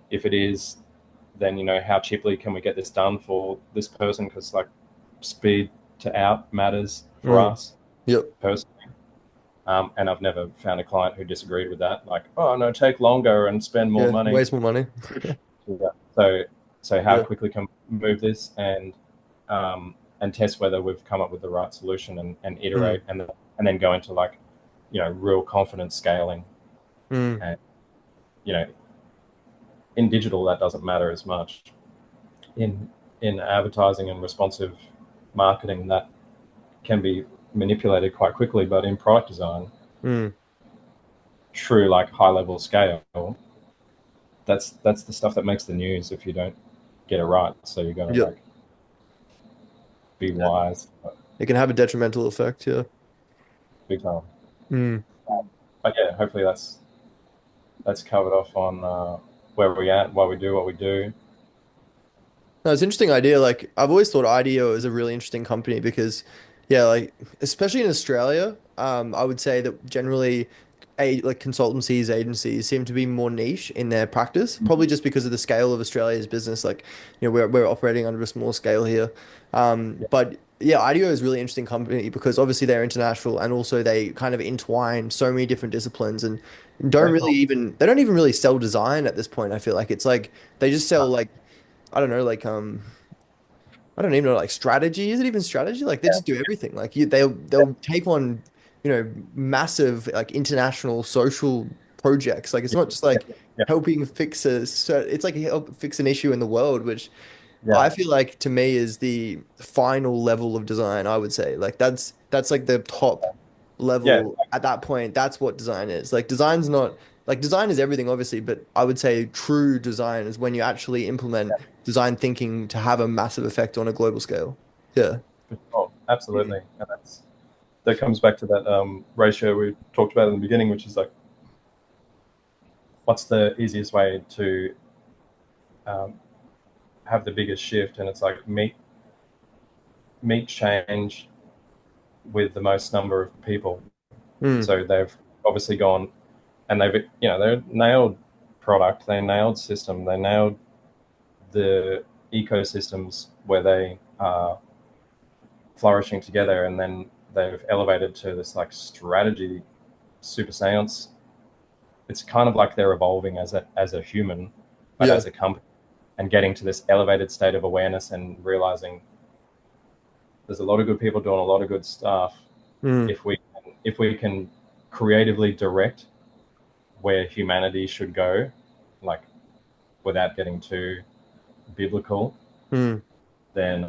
if it is, then how cheaply can we get this done for this person? Because like speed to out matters for Mm. us Yep. personally. And I've never found a client who disagreed with that. Like, oh no, take longer and spend more Yeah. money. Waste more money. Yeah. So how Yeah. quickly can we move this and test whether we've come up with the right solution, and Mm. iterate, and then go into like real confidence scaling. Mm. And you know in digital that doesn't matter as much. In advertising and responsive marketing, that can be manipulated quite quickly, but in product design, Mm. true like high level scale, that's the stuff that makes the news if you don't get it right. So you got to Yep. like be wise. It can have a detrimental effect. Yeah. Big time. Mm. But yeah, hopefully that's covered off on where we're at, why we do what we do. No, it's an interesting idea. Like I've always thought IDEO is a really interesting company because, yeah, like especially in Australia, I would say that generally, like consultancies, agencies seem to be more niche in their practice. Probably just because of the scale of Australia's business. Like, we're operating under a small scale here. Yeah, But yeah, IDEO is a really interesting company because obviously they're international and also they kind of entwine so many different disciplines and they don't even really sell design at this point. I feel like it's like they just sell like I don't know, like I don't even know, like strategy. Is it even strategy? Like they yeah, just do everything. Like they'll take on, massive like international social projects. Like it's yeah, not just yeah, like yeah, helping fix it's like help fix an issue in the world, which yeah, I feel like to me is the final level of design, I would say. Like that's like the top yeah, level at that point. That's what design is. Like design's not like design is everything obviously, but I would say true design is when you actually implement design thinking to have a massive effect on a global scale. Yeah. for sure. Mm. Absolutely. And that comes back to that ratio we talked about in the beginning, which is like, what's the easiest way to um, have the biggest shift? And it's like meet change with the most number of people. Mm. So they've obviously gone, and they're nailed product, they nailed system, they nailed the ecosystems where they are flourishing together, and then they've elevated to this like strategy super seance. It's kind of like they're evolving as a human, but Yeah. as a company, and getting to this elevated state of awareness and realizing there's a lot of good people doing a lot of good stuff. Mm. If we can creatively direct where humanity should go, like without getting too biblical, Mm. then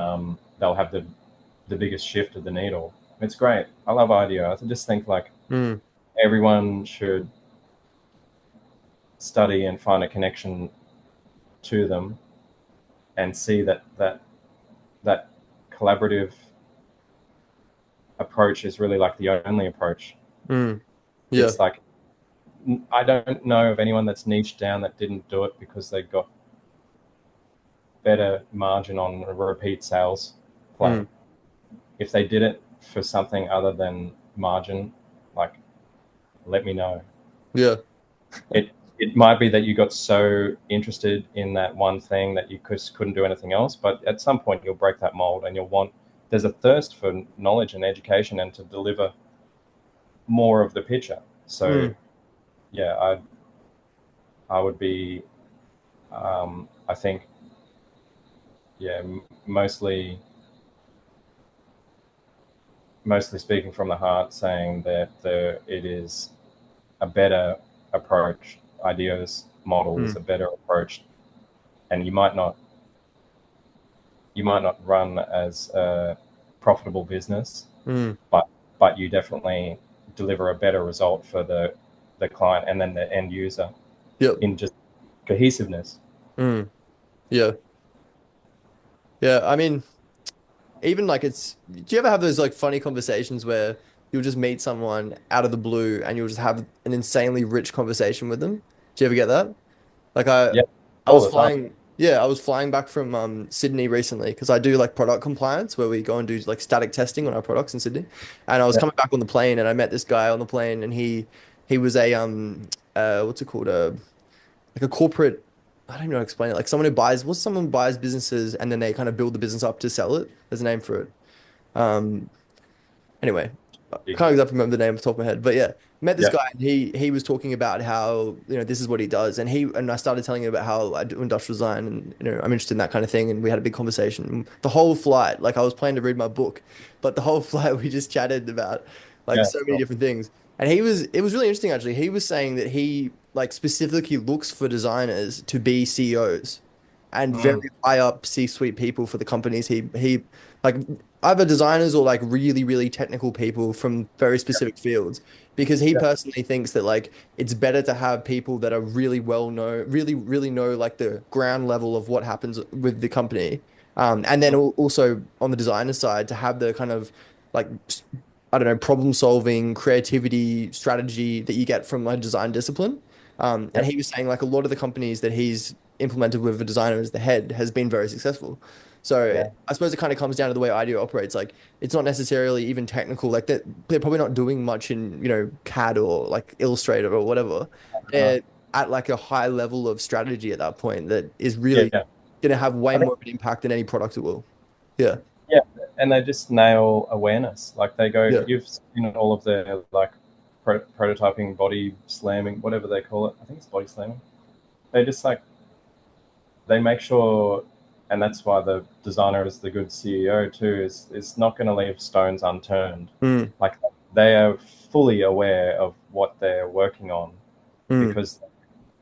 they'll have the biggest shift of the needle. It's great. I love IDEO. I just think like Mm. everyone should study and find a connection to them, and see that collaborative approach is really like the only approach. Mm. Yeah. It's like I don't know of anyone that's niched down that didn't do it because they got better margin on a repeat sales play. Mm. If they did it for something other than margin, like let me know. Yeah. It it might be that you got so interested in that one thing that you just couldn't do anything else. But at some point, you'll break that mold, and there's a thirst for knowledge and education and to deliver more of the picture. So, Mm, yeah, I would be, I think, yeah, mostly speaking from the heart, saying that it is a better approach. Ideas model is mm, a better approach, and you might not run as a profitable business, mm. but you definitely deliver a better result for the client and then the end user Yep. in just cohesiveness. Mm. Yeah. Yeah. I mean, even like do you ever have those like funny conversations where you'll just meet someone out of the blue and you'll just have an insanely rich conversation with them? Do you ever get that? Like Yeah, I all was the time. flying, yeah, I was flying back from Sydney recently because I do like product compliance where we go and do like static testing on our products in Sydney. And I was Yeah, coming back on the plane and I met this guy on the plane and he was a what's it called? Like a corporate, I don't know how to explain it. Like someone who buys, what's someone who buys businesses and then they kind of build the business up to sell it? There's a name for it. Um, Anyway, I can't exactly remember the name off the top of my head, but yeah, met this yeah, guy and he was talking about how, this is what he does. And I started telling him about how I do industrial design and, I'm interested in that kind of thing. And we had a big conversation. The whole flight, like I was planning to read my book, but the whole flight we just chatted about like yeah, so many sure. different things. And it was really interesting actually. He was saying that he like specifically looks for designers to be CEOs and Mm, very high up C-suite people for the companies he like either designers or like really really technical people from very yeah, specific fields because he yeah, personally thinks that like it's better to have people that are really well known really know like the ground level of what happens with the company and then mm, also on the designer side to have the kind of like I don't know problem solving creativity strategy that you get from a design discipline yeah, and he was saying like a lot of the companies that he's implemented with a designer as the head has been very successful. So yeah. I suppose it kind of comes down to the way IDEO operates. Like it's not necessarily even technical. Like they're probably not doing much in, CAD or like Illustrator or whatever. Uh, They're at like a high level of strategy at that point that is yeah, really yeah. going to have way I think more of an impact than any product it will. Yeah. yeah, and they just nail awareness. Like they go, Yeah. you've seen all of their like prototyping, body slamming, whatever they call it. I think it's body slamming. They just like they make sure, and that's why the designer is the good CEO too. Is not going to leave stones unturned. Mm, Like they are fully aware of what they're working on mm, because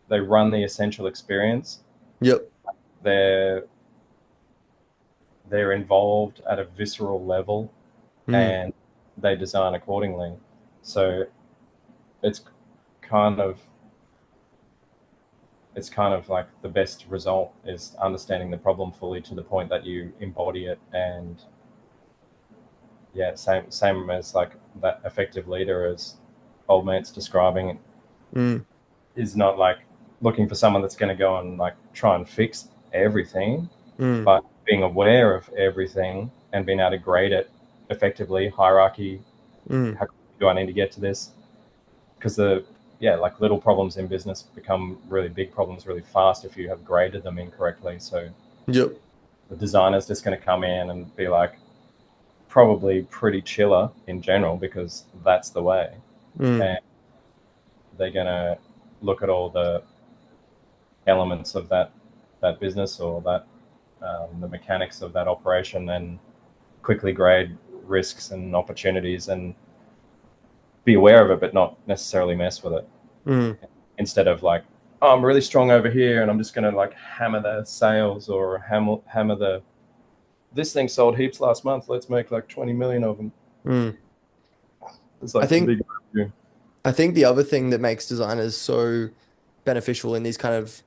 they run the essential experience. yep. They're they're involved at a visceral level Mm, and they design accordingly. So it's kind of like the best result is understanding the problem fully to the point that you embody it. And yeah, same as like that effective leader as old mate's describing, mm, is not like looking for someone that's going to go and like try and fix everything, mm, but being aware of everything and being able to grade it effectively. Hierarchy, mm, how do I need to get to this? Because like little problems in business become really big problems really fast if you have graded them incorrectly. So yep. the designer's just going to come in and be like probably pretty chiller in general because that's the way, Mm, and they're going to look at all the elements of that business or that the mechanics of that operation and quickly grade risks and opportunities and be aware of it but not necessarily mess with it, mm. instead of like, oh, I'm really strong over here and I'm just going to like hammer the sales or hammer the this thing sold heaps last month, let's make like 20 million of them. Mm. It's I like the think big review. I think the other thing that makes designers so beneficial in these kind of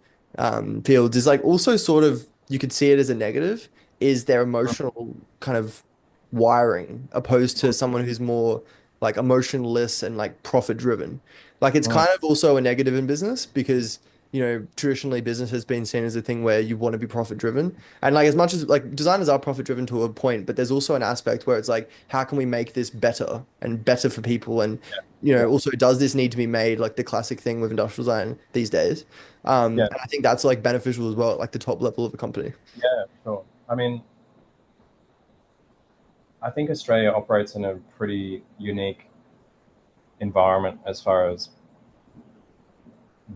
fields is like also sort of you could see it as a negative is their emotional kind of wiring opposed to someone who's more like emotionless and like profit driven. Like it's Mm, kind of also a negative in business because traditionally business has been seen as a thing where you want to be profit driven. And like as much as like designers are profit driven to a point, but there's also an aspect where it's like, how can we make this better and better for people? And Yeah. also does this need to be made like the classic thing with industrial design these days? Yeah. And I think that's like beneficial as well, at, like the top level of a company. Yeah, sure. I mean, I think Australia operates in a pretty unique environment as far as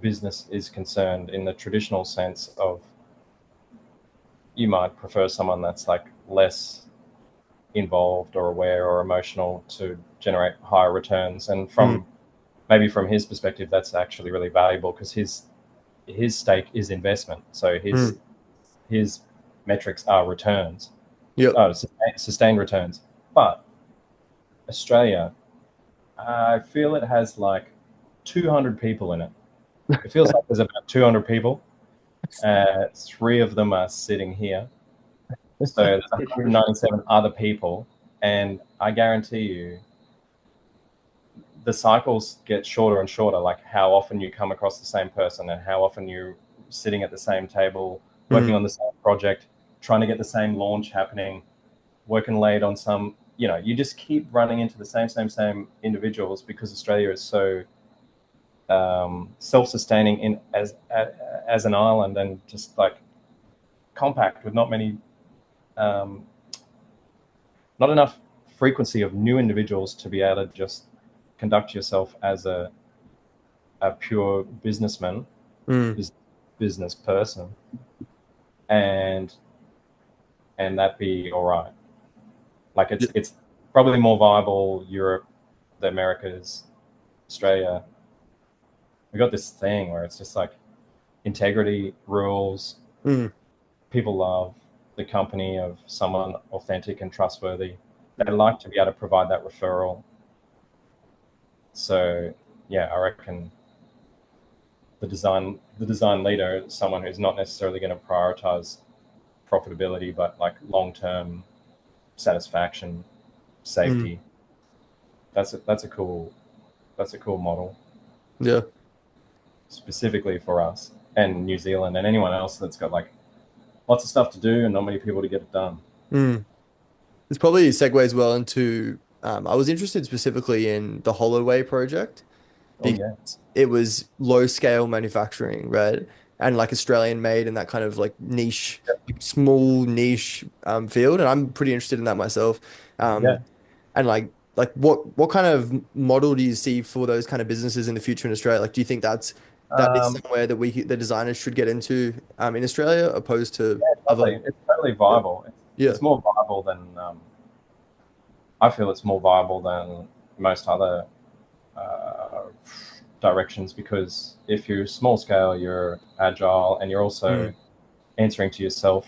business is concerned, in the traditional sense of you might prefer someone that's like less involved or aware or emotional to generate higher returns. And Mm, maybe from his perspective, that's actually really valuable because his stake is investment. So mm, his metrics are returns, yep. sustained returns. But Australia, I feel it has like 200 people in it. It feels like there's about 200 people. Three of them are sitting here. So there's 197 other people. And I guarantee you, the cycles get shorter and shorter, like how often you come across the same person and how often you're sitting at the same table, working Mm, on the same project, trying to get the same launch happening, working late on some, you just keep running into the same individuals because Australia is so self-sustaining as an island, and just like compact with um, not enough frequency of new individuals to be able to just conduct yourself as a pure businessman, mm, business person, and that be all right. Like yeah, it's probably more viable Europe, the Americas, Australia. We got this thing where it's just like integrity rules. mm, People love the company of someone authentic and trustworthy. They like to be able to provide that referral. So yeah, I reckon the design leader is someone who's not necessarily going to prioritize profitability, but like long-term satisfaction, mm, safety. That's a cool model, yeah. specifically for us and New Zealand and anyone else that's got like lots of stuff to do and not many people to get it done. Mm. This probably segues well into I was interested specifically in the Hollowway project Oh yeah, because it was low scale manufacturing, right? And like Australian made in that kind of like niche, like small niche field. And I'm pretty interested in that myself. yeah. And like what kind of model do you see for those kind of businesses in the future in Australia? Like, do you think that is Um, somewhere that the designers should get into in Australia opposed to yeah, other? totally. It's totally Yeah. viable. Yeah. It's more viable than I feel it's more viable than most other uh, directions, because if you're small scale, you're agile, and you're also Mm. answering to yourself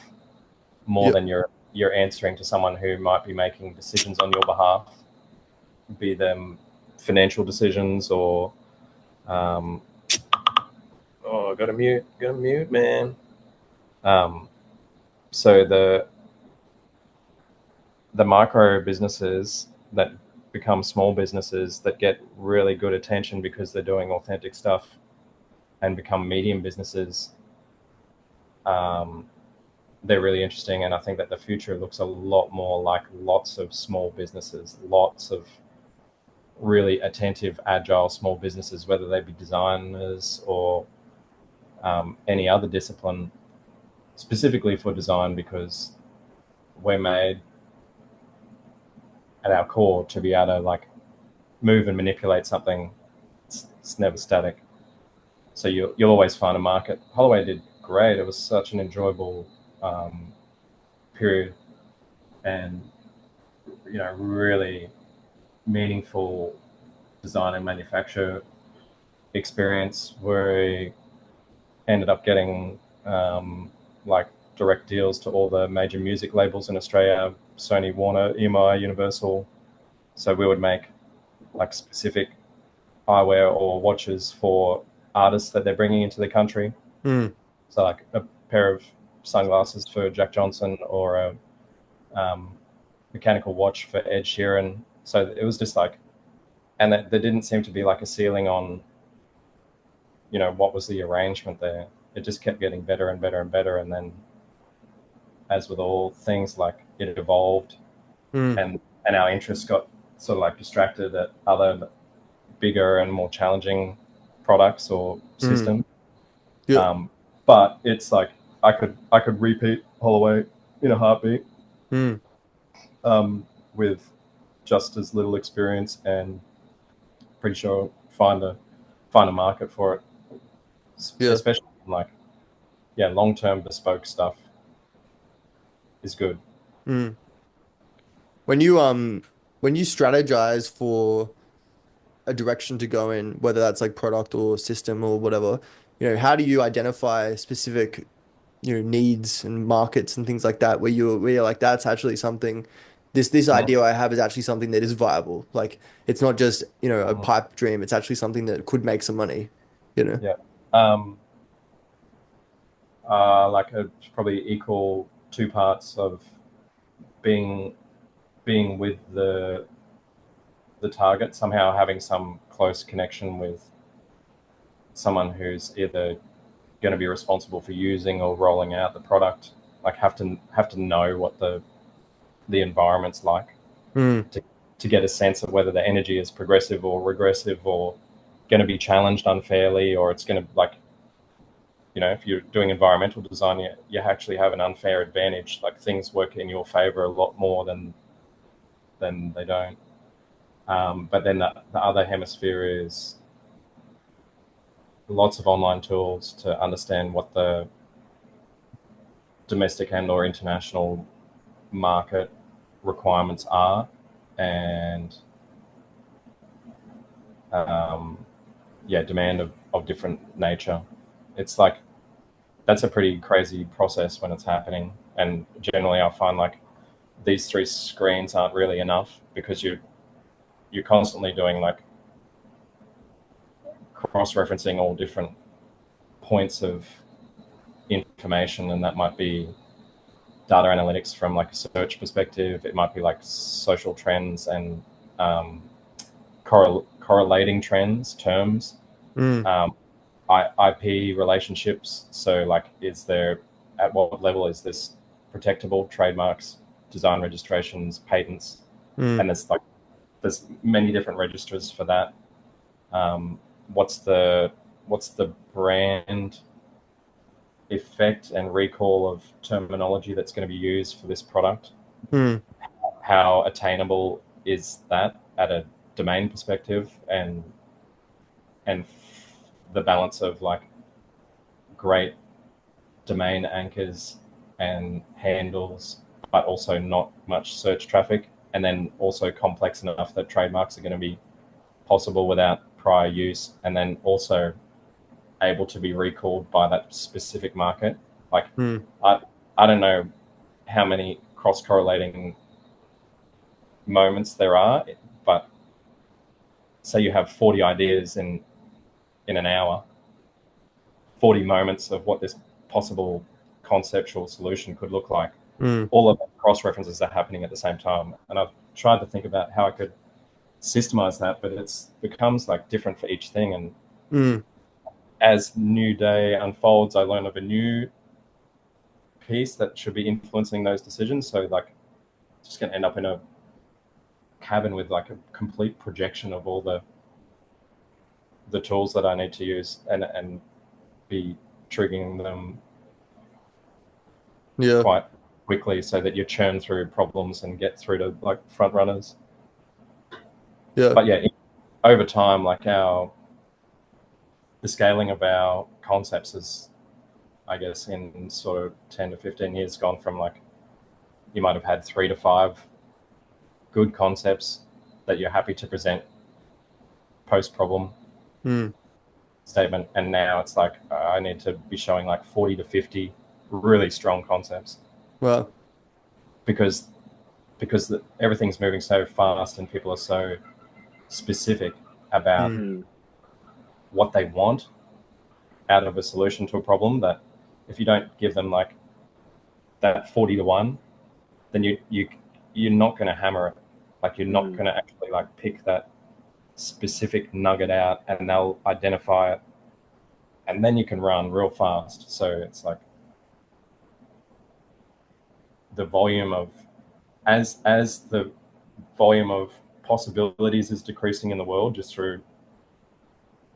more Yep. than you're answering to someone who might be making decisions on your behalf, be them financial decisions or um, oh, got to mute, man. Um, so the micro businesses that become small businesses that get really good attention because they're doing authentic stuff and become medium businesses, um, they're really interesting. And I think that the future looks a lot more like lots of small businesses, lots of really attentive, agile small businesses, whether they be designers or any other discipline, specifically for design, because we're made at our core to be able to like move and manipulate something. It's never static. So you'll always find a market. Holloway did great. It was such an enjoyable um, period, and really meaningful design and manufacture experience, where we ended up getting like direct deals to all the major music labels in Australia: Sony, Warner, EMI, Universal. So we would make like specific eyewear or watches for artists that they're bringing into the country. Mm. So like a pair of sunglasses for Jack Johnson, or a um, mechanical watch for Ed Sheeran. So it was just like, and that there didn't seem to be like a ceiling on what was the arrangement there. It just kept getting better and better and better, and then, as with all things, like, it evolved, Mm. and our interests got sort of like distracted at other bigger and more challenging products or Mm. systems. Yeah. But it's like I could repeat Holloway in a heartbeat, Mm. with just as little experience, and pretty sure find a market for it, Yeah. especially like, yeah, long-term bespoke stuff is good. Mm. When you strategize for a direction to go in, whether that's like product or system or whatever, how do you identify specific, needs and markets and things like that where you're like, that's actually something, this Mhm. idea I have is actually something that is viable. Like it's not just, a Mhm. pipe dream. It's actually something that could make some money, you know? Yeah. Like a probably equal two parts of being with the target, somehow having some close connection with someone who's either going to be responsible for using or rolling out the product. Like, have to know what the environment's like, Mm. to get a sense of whether the energy is progressive or regressive, or going to be challenged unfairly, or it's going to, like, if you're doing environmental design, you actually have an unfair advantage. Like, things work in your favor a lot more than they don't. But then the other hemisphere is lots of online tools to understand what the domestic and or international market requirements are, and yeah, demand of different nature. It's like, that's a pretty crazy process when it's happening. And generally I find, like, these three screens aren't really enough, because you're constantly doing, like, cross-referencing all different points of information, and that might be data analytics from, like, a search perspective. It might be like social trends and correlating trends, terms, Mm. um, IP relationships. So, like, at what level is this protectable? Trademarks, design registrations, patents, Mm. and there's many different registers for that. Um, what's the brand effect and recall of terminology that's going to be used for this product? Mm. How attainable is that at a domain perspective, and the balance of, like, great domain anchors and handles, but also not much search traffic, and then also complex enough that trademarks are going to be possible without prior use, and then also able to be recalled by that specific market. Like, Mm. I I don't know how many cross correlating moments there are, but say you have 40 ideas in an hour, 40 moments of what this possible conceptual solution could look like. Mm. All of the cross references are happening at the same time. And I've tried to think about how I could systemize that, but it's becomes, like, different for each thing. And Mm. as new day unfolds, I learn of a new piece that should be influencing those decisions. So, like, just going to end up in a cabin with, like, a complete projection of all the tools that I need to use, and be triggering them Yeah. quite quickly, so that you churn through problems and get through to, like, front runners. Yeah. But yeah, over time, like, the scaling of our concepts is, I guess, in sort of 10 to 15 years, gone from, like, you might have had 3 to 5 good concepts that you're happy to present post problem Mm. statement, and now it's like, I need to be showing, like, 40 to 50 really strong concepts, Well. because everything's moving so fast, and people are so specific about Mm. Mm. what they want out of a solution to a problem, that if you don't give them, like, that 40 to 1, then you're not going to hammer it. Like, you're not Mm. going to actually, like, pick that specific nugget out, and they'll identify it and then you can run real fast. So it's like the volume of as the volume of possibilities is decreasing in the world just through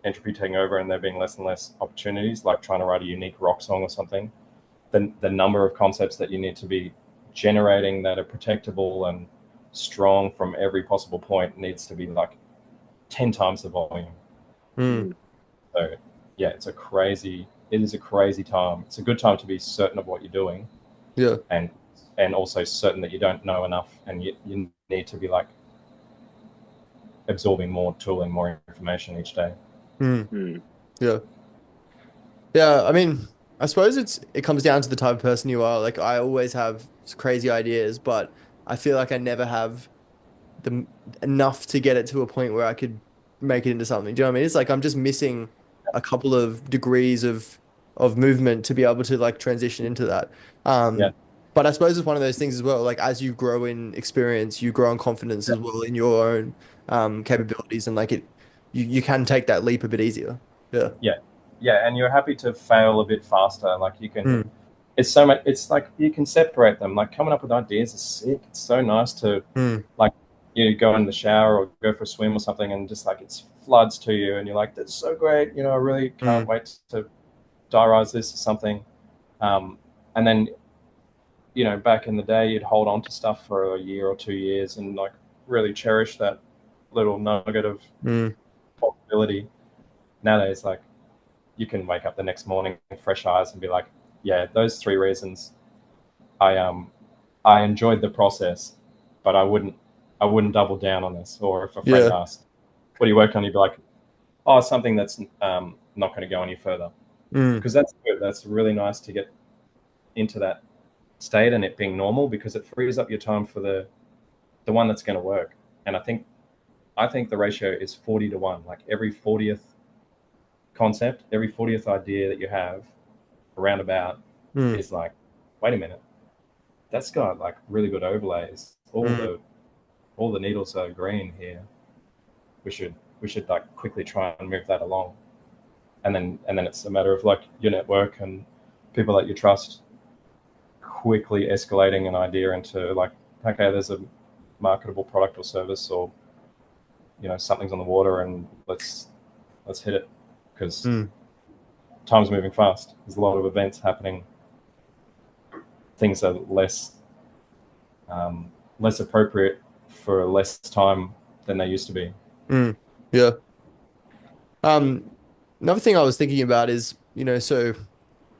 entropy taking over and there being less and less opportunities, like trying to write a unique rock song or something, then the number of concepts that you need to be generating that are protectable and strong from every possible point needs to be like 10 times the volume. Mm. So yeah, it is a crazy time. It's a good time to be certain of what you're doing, Yeah. and also certain that you don't know enough, and you need to be like absorbing more tooling, more information each day. Mm. Yeah. Yeah, I mean, I suppose it comes down to the type of person you are. Like I always have crazy ideas, but I feel like I never have the enough to get it to a point where I could make it into something. Do you know what I mean? It's like I'm just missing a couple of degrees of movement to be able to like transition into that. Yeah, But I suppose it's one of those things as well. Like as you grow in experience, you grow in confidence yeah, as well in your own capabilities, and like you can take that leap a bit easier. Yeah. yeah, yeah. And you're happy to fail a bit faster. Like you can, Mm. it's so much. It's like you can separate them. Like coming up with ideas is sick. It's so nice to Mm. like you go in the shower or go for a swim or something, and just like it's floods to you, and you're like, "That's so great." I really can't Mm. wait to diarize this or something. Um, and then back in the day, you'd hold on to stuff for a year or 2 years and like really cherish that little nugget of Mm. possibility. Nowadays, like you can wake up the next morning with fresh eyes and be like, yeah, those 3 reasons. I enjoyed the process, but I wouldn't double down on this. Or if a friend Yeah. asked, "What are you working on?" You'd be like, "Oh, something that's not going to go any further," Mm. because that's good. That's really nice to get into that state and it being normal because it frees up your time for the one that's going to work. And I think the ratio is 40 to 1. Like every 40th concept, every 40th idea that you have around about Mm. is like, wait a minute, that's got like really good overlays. All Mm. the all the needles are green here. We should like quickly try and move that along. And then it's a matter of like your network and people that you trust quickly escalating an idea into like, okay, there's a marketable product or service, or something's on the water, and let's hit it because Mm. time's moving fast. There's a lot of events happening. Things are less appropriate for less time than they used to be. Mm. Yeah. Um, Another thing I was thinking about is, so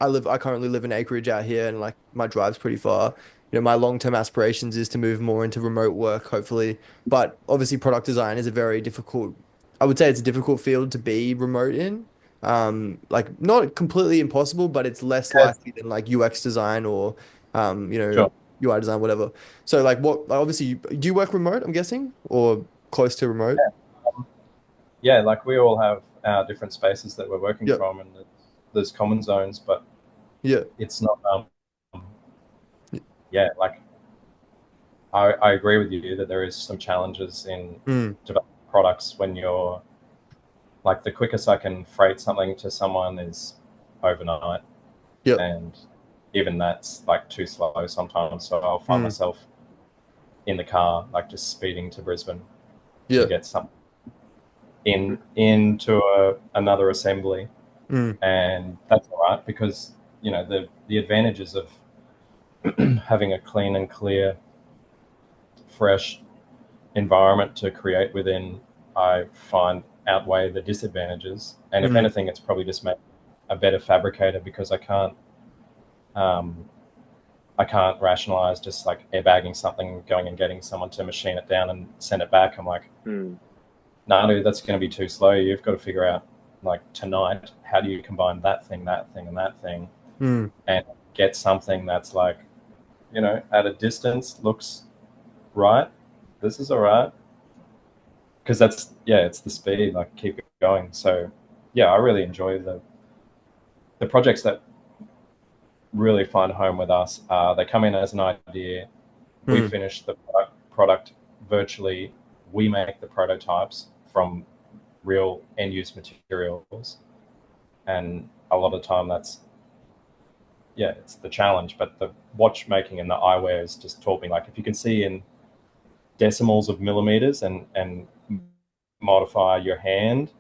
I currently live in acreage out here and like my drive's pretty far. My long-term aspirations is to move more into remote work, hopefully. But obviously product design is a very difficult, I would say it's a difficult field to be remote in. Like not completely impossible, but it's less Yes, likely than like UX design or sure. UI design, whatever. So like obviously do you work remote, I'm guessing, or close to remote? Yeah. Yeah, like we all have our different spaces that we're working Yep. from, and there's common zones, but Yeah. it's not. Yeah, like I agree with you that there is some challenges in Mm. developing products when you're like the quickest I can freight something to someone is overnight, Yep. and even that's like too slow sometimes. So I'll find Mm. myself in the car, like just speeding to Brisbane to Yeah. get something into another assembly, Mm. and that's all right because the advantages of having a clean and clear, fresh environment to create within, I find outweigh the disadvantages. And if Mm. anything, it's probably just made a better fabricator because um, I can't rationalize just like airbagging something, going and getting someone to machine it down and send it back. I'm like, Mm. no, dude, that's going to be too slow. You've got to figure out like tonight, how do you combine that thing, and that thing, Mm. and get something that's like, at a distance looks right. This is all right. Because it's the speed, like keep it going. So yeah, I really enjoy the projects that really find home with us. They come in as an idea, we Mm. finish the product virtually, we make the prototypes from real end use materials, and a lot of the time that's, yeah, it's the challenge. But the watchmaking and the eyewear has just taught me, like, if you can see in decimals of millimeters and modify your hand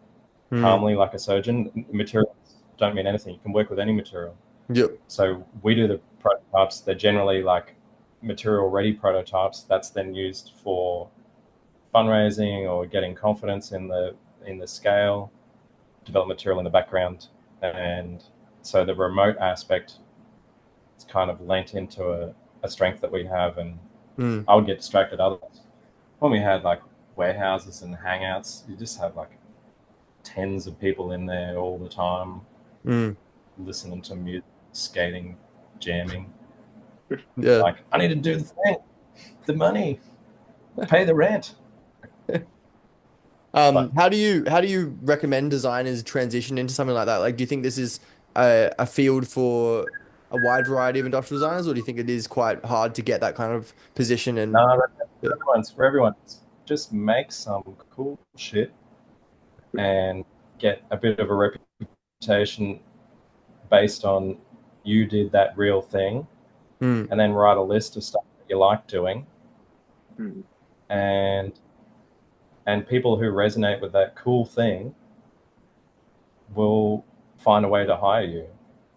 calmly like a surgeon, materials don't mean anything. You can work with any material. Yep. So we do the prototypes. They're generally like material ready prototypes. That's then used for fundraising or getting confidence in the scale, develop material in the background. And so the remote aspect, it's kind of lent into a strength that we have. And I would get distracted otherwise. When we had like warehouses and hangouts, you just have like tens of people in there all the time, listening to music, skating, jamming. Yeah. Like, I need to do the thing, the money, pay the rent. How do you recommend designers transition into something like that? Like, do you think this is a field for a wide variety of industrial designers, or do you think it is quite hard to get that kind of position? And No, for everyone. Just make some cool shit and get a bit of a reputation based on you did that real thing, and then write a list of stuff that you like doing, and people who resonate with that cool thing will find a way to hire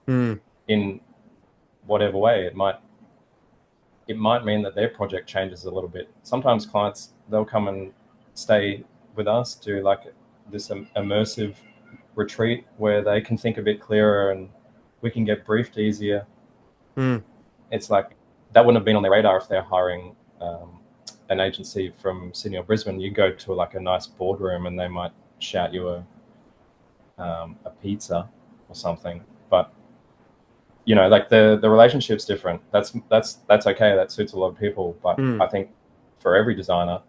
you in whatever way. It might mean that their project changes a little bit. Sometimes clients, they'll come and stay with us, do like this immersive retreat where they can think a bit clearer and we can get briefed easier. It's like that wouldn't have been on their radar if they're hiring an agency from Sydney or Brisbane. You go to like a nice boardroom and they might shout you a pizza or something. But you know, like the relationship's different. That's okay. That suits a lot of people. But I think for every designer,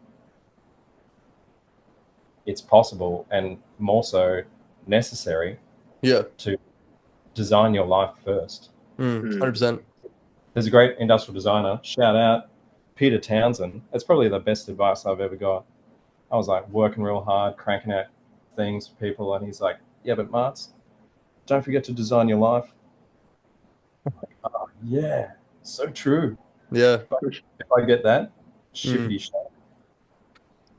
it's possible and more so necessary to design your life first. 100%. There's a great industrial designer, shout out Peter Townsend. That's probably the best advice I've ever got. I was like working real hard, cranking out things for people, and he's like, yeah, but Marts, don't forget to design your life. Like, oh, yeah, so true. Yeah. But if I get that, shippity shit.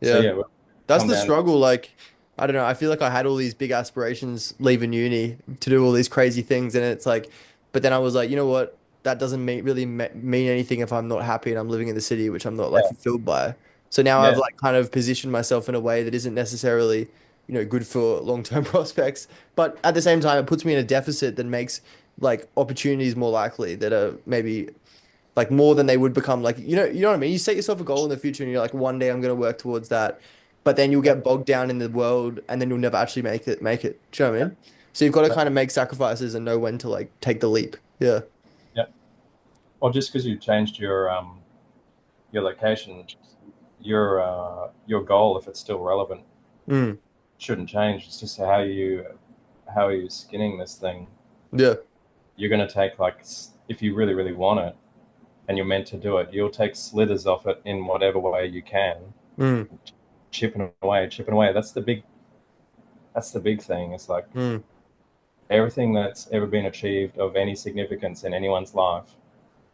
Yeah. So, yeah, that's the struggle. Like, I don't know. I feel like I had all these big aspirations leaving uni to do all these crazy things. And it's like, but then I was like, you know what? That doesn't mean anything if I'm not happy and I'm living in the city, which I'm not like fulfilled by. So now I've like kind of positioned myself in a way that isn't necessarily, good for long-term prospects. But at the same time, it puts me in a deficit that makes like opportunities more likely that are maybe like more than they would become like you know what I mean? You set yourself a goal in the future and you're like one day I'm going to work towards that. But then you'll get bogged down in the world and then you'll never actually make it. Do you know what I mean? So you've got to kind of make sacrifices and know when to like take the leap. Yeah. Yeah. Well, just because you changed your location, your goal, if it's still relevant, shouldn't change. It's just how are you skinning this thing? Yeah. You're going to take, like, if you really, really want it and you're meant to do it, you'll take slithers off it in whatever way you can. Chipping away. That's the big thing. It's like everything that's ever been achieved of any significance in anyone's life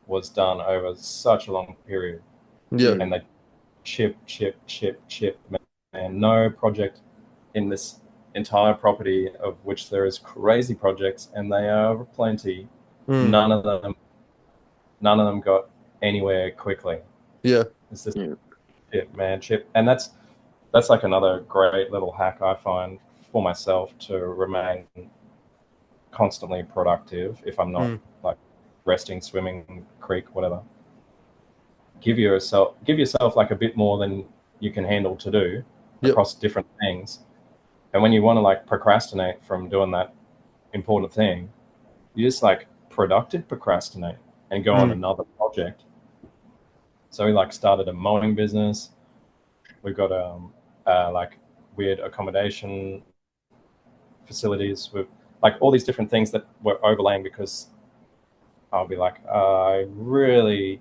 was done over such a long period. Yeah. And they chip, and no project in this entire property, of which there is crazy projects, and they are plenty. None of them got anywhere quickly. Yeah. It's just chip. And that's like another great little hack I find for myself to remain constantly productive if I'm not like resting, swimming, creek, whatever. Give yourself like a bit more than you can handle to do across different things. And when you want to like procrastinate from doing that important thing, you just like productive procrastinate and go on another project. So we like started a mowing business. We've got like weird accommodation facilities with like all these different things that we're overlaying, because I'll be like, I really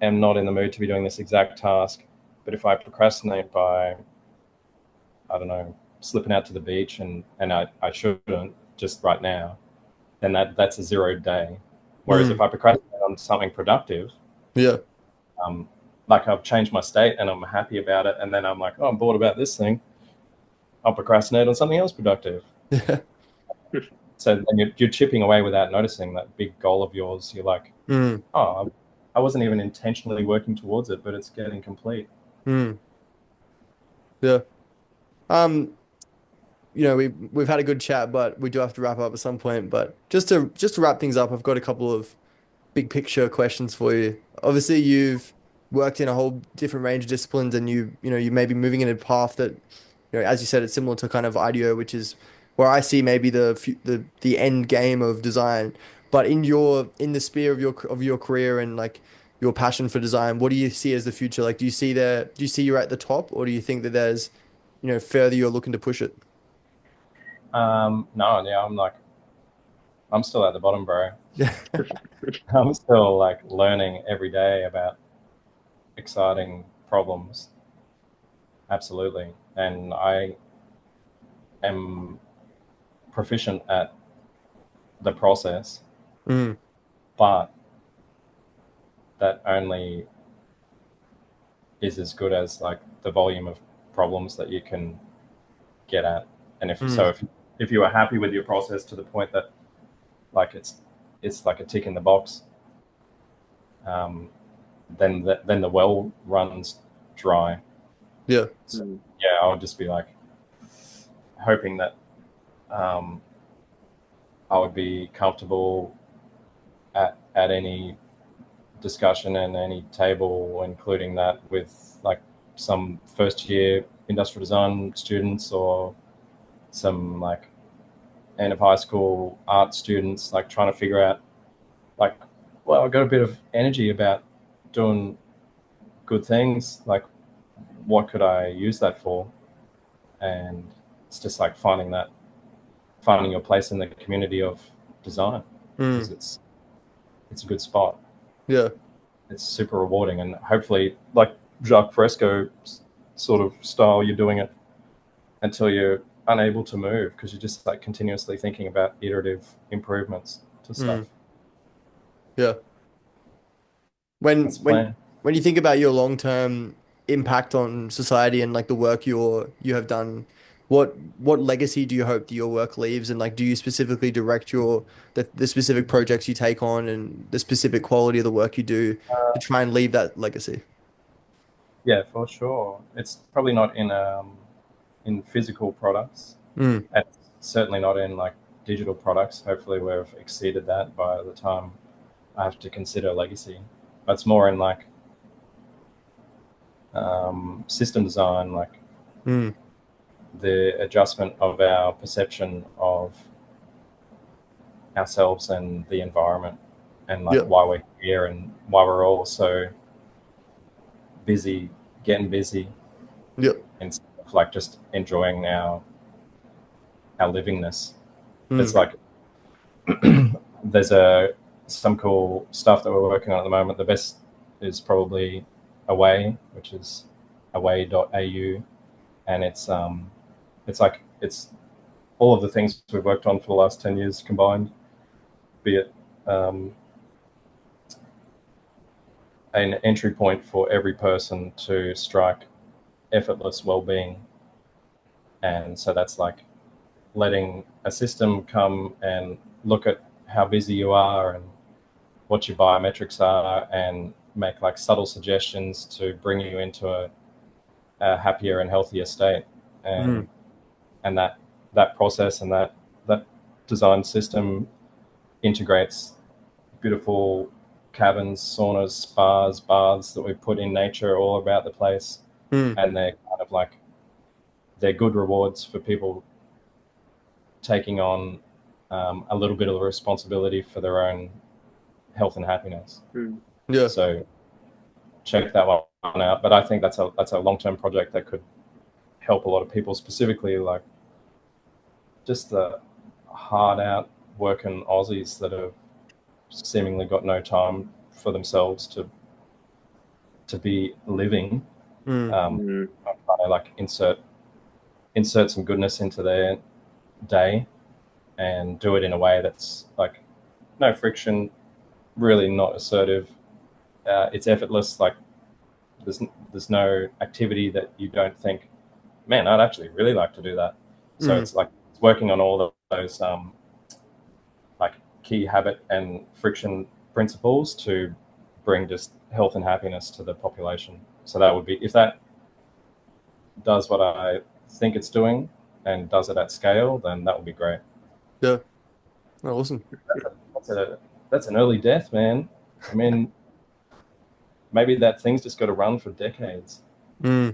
am not in the mood to be doing this exact task. But if I procrastinate by, I don't know, slipping out to the beach and I shouldn't just right now, then that's a 0 day. Whereas Mm. if I procrastinate on something productive, Yeah. like I've changed my state and I'm happy about it, and then I'm like, oh, I'm bored about this thing, I'll procrastinate on something else productive. Yeah. So then you're chipping away without noticing that big goal of yours. You're like, Mm. oh, I wasn't even intentionally working towards it, but it's getting complete. Mm. Yeah. Um, we've had a good chat, but we do have to wrap up at some point. But just to wrap things up, I've got a couple of big picture questions for you. Obviously, you've worked in a whole different range of disciplines, and you may be moving in a path that, as you said, it's similar to kind of IDEO, which is where I see maybe the end game of design. But in the sphere of your career and like your passion for design, what do you see as the future? Like, do you see you're at the top, or do you think that there's, further you're looking to push it? No, yeah, I'm still at the bottom, bro. Yeah. I'm still like learning every day about exciting problems. Absolutely. And I am proficient at the process, Mm. but that only is as good as like the volume of problems that you can get at. And Mm. if you are happy with your process to the point that like it's like a tick in the box, um, then the well runs dry. Yeah. So yeah, I would just be like hoping that um, I would be comfortable at any discussion and any table, including that with like some first year industrial design students or some like end of high school art students, like trying to figure out like, well, I got a bit of energy about doing good things. Like, what could I use that for? And it's just like finding your place in the community of design, because Mm. it's a good spot. Yeah. It's super rewarding, and hopefully, like Jacques Fresco sort of style, you're doing it until you're unable to move because you're just like continuously thinking about iterative improvements to Mm. stuff. Yeah. When That's the when plan. when you think about your long-term impact on society and like the work you have done, what legacy do you hope that your work leaves? And like, do you specifically direct the specific projects you take on and the specific quality of the work you do to try and leave that legacy? Yeah, for sure. It's probably not in physical products, Mm. and certainly not in like digital products. Hopefully, we've exceeded that by the time I have to consider legacy. But it's more in like system design, like Mm. the adjustment of our perception of ourselves and the environment, and like Yeah. why we're here and why we're all so busy getting busy Yeah. instead of like just enjoying our livingness. It's Mm. like there's some cool stuff that we're working on at the moment. The best is probably Away, which is away.au, and it's like it's all of the things we've worked on for the last 10 years combined, be it um, an entry point for every person to strike effortless well-being. And so that's like letting a system come and look at how busy you are and what your biometrics are, and make like subtle suggestions to bring you into a happier and healthier state. Mm. And that process and that design system integrates beautiful cabins, saunas, spas, baths that we put in nature all about the place, Mm. and they're kind of like they're good rewards for people taking on a little bit of responsibility for their own health and happiness. Yeah. So check that one out. But I think that's a long term project that could help a lot of people, specifically like just the hard out working Aussies that have seemingly got no time for themselves to be living. Mm. Trying to like insert some goodness into their day and do it in a way that's like no friction, really not assertive. It's effortless. Like there's no activity that you don't think, man, I'd actually really like to do that. So it's like it's working on all of those like key habit and friction principles to bring just health and happiness to the population. So that would be, if that does what I think it's doing and does it at scale, then that would be great. Yeah. Oh, awesome. That's an early death, man. I mean, maybe that thing's just got to run for decades. Yeah.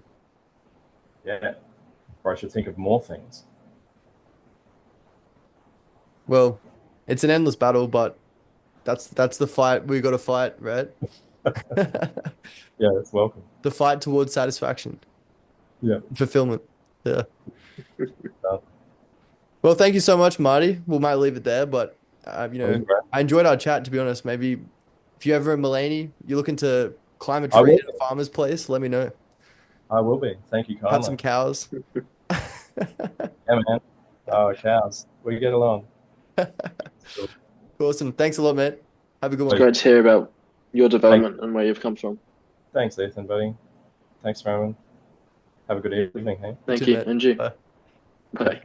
Or I should think of more things. Well, it's an endless battle, but that's the fight we got to fight, right? Yeah, it's welcome. The fight towards satisfaction. Yeah. Fulfillment. Yeah. Well, thank you so much, Marty. We might leave it there, but I enjoyed our chat, to be honest. Maybe if you're ever in Mullaney, you're looking to climb a tree at a farmer's place, let me know. I will be. Thank you kindly. Had some cows. Yeah, man. Oh, cows. We get along. Awesome. Thanks a lot, mate. Have a good one. It's great to hear about your development and where you've come from. Thanks, Ethan, buddy. Thanks, Roman. Have a good evening, hey? Thank you, and you. Bye. Bye.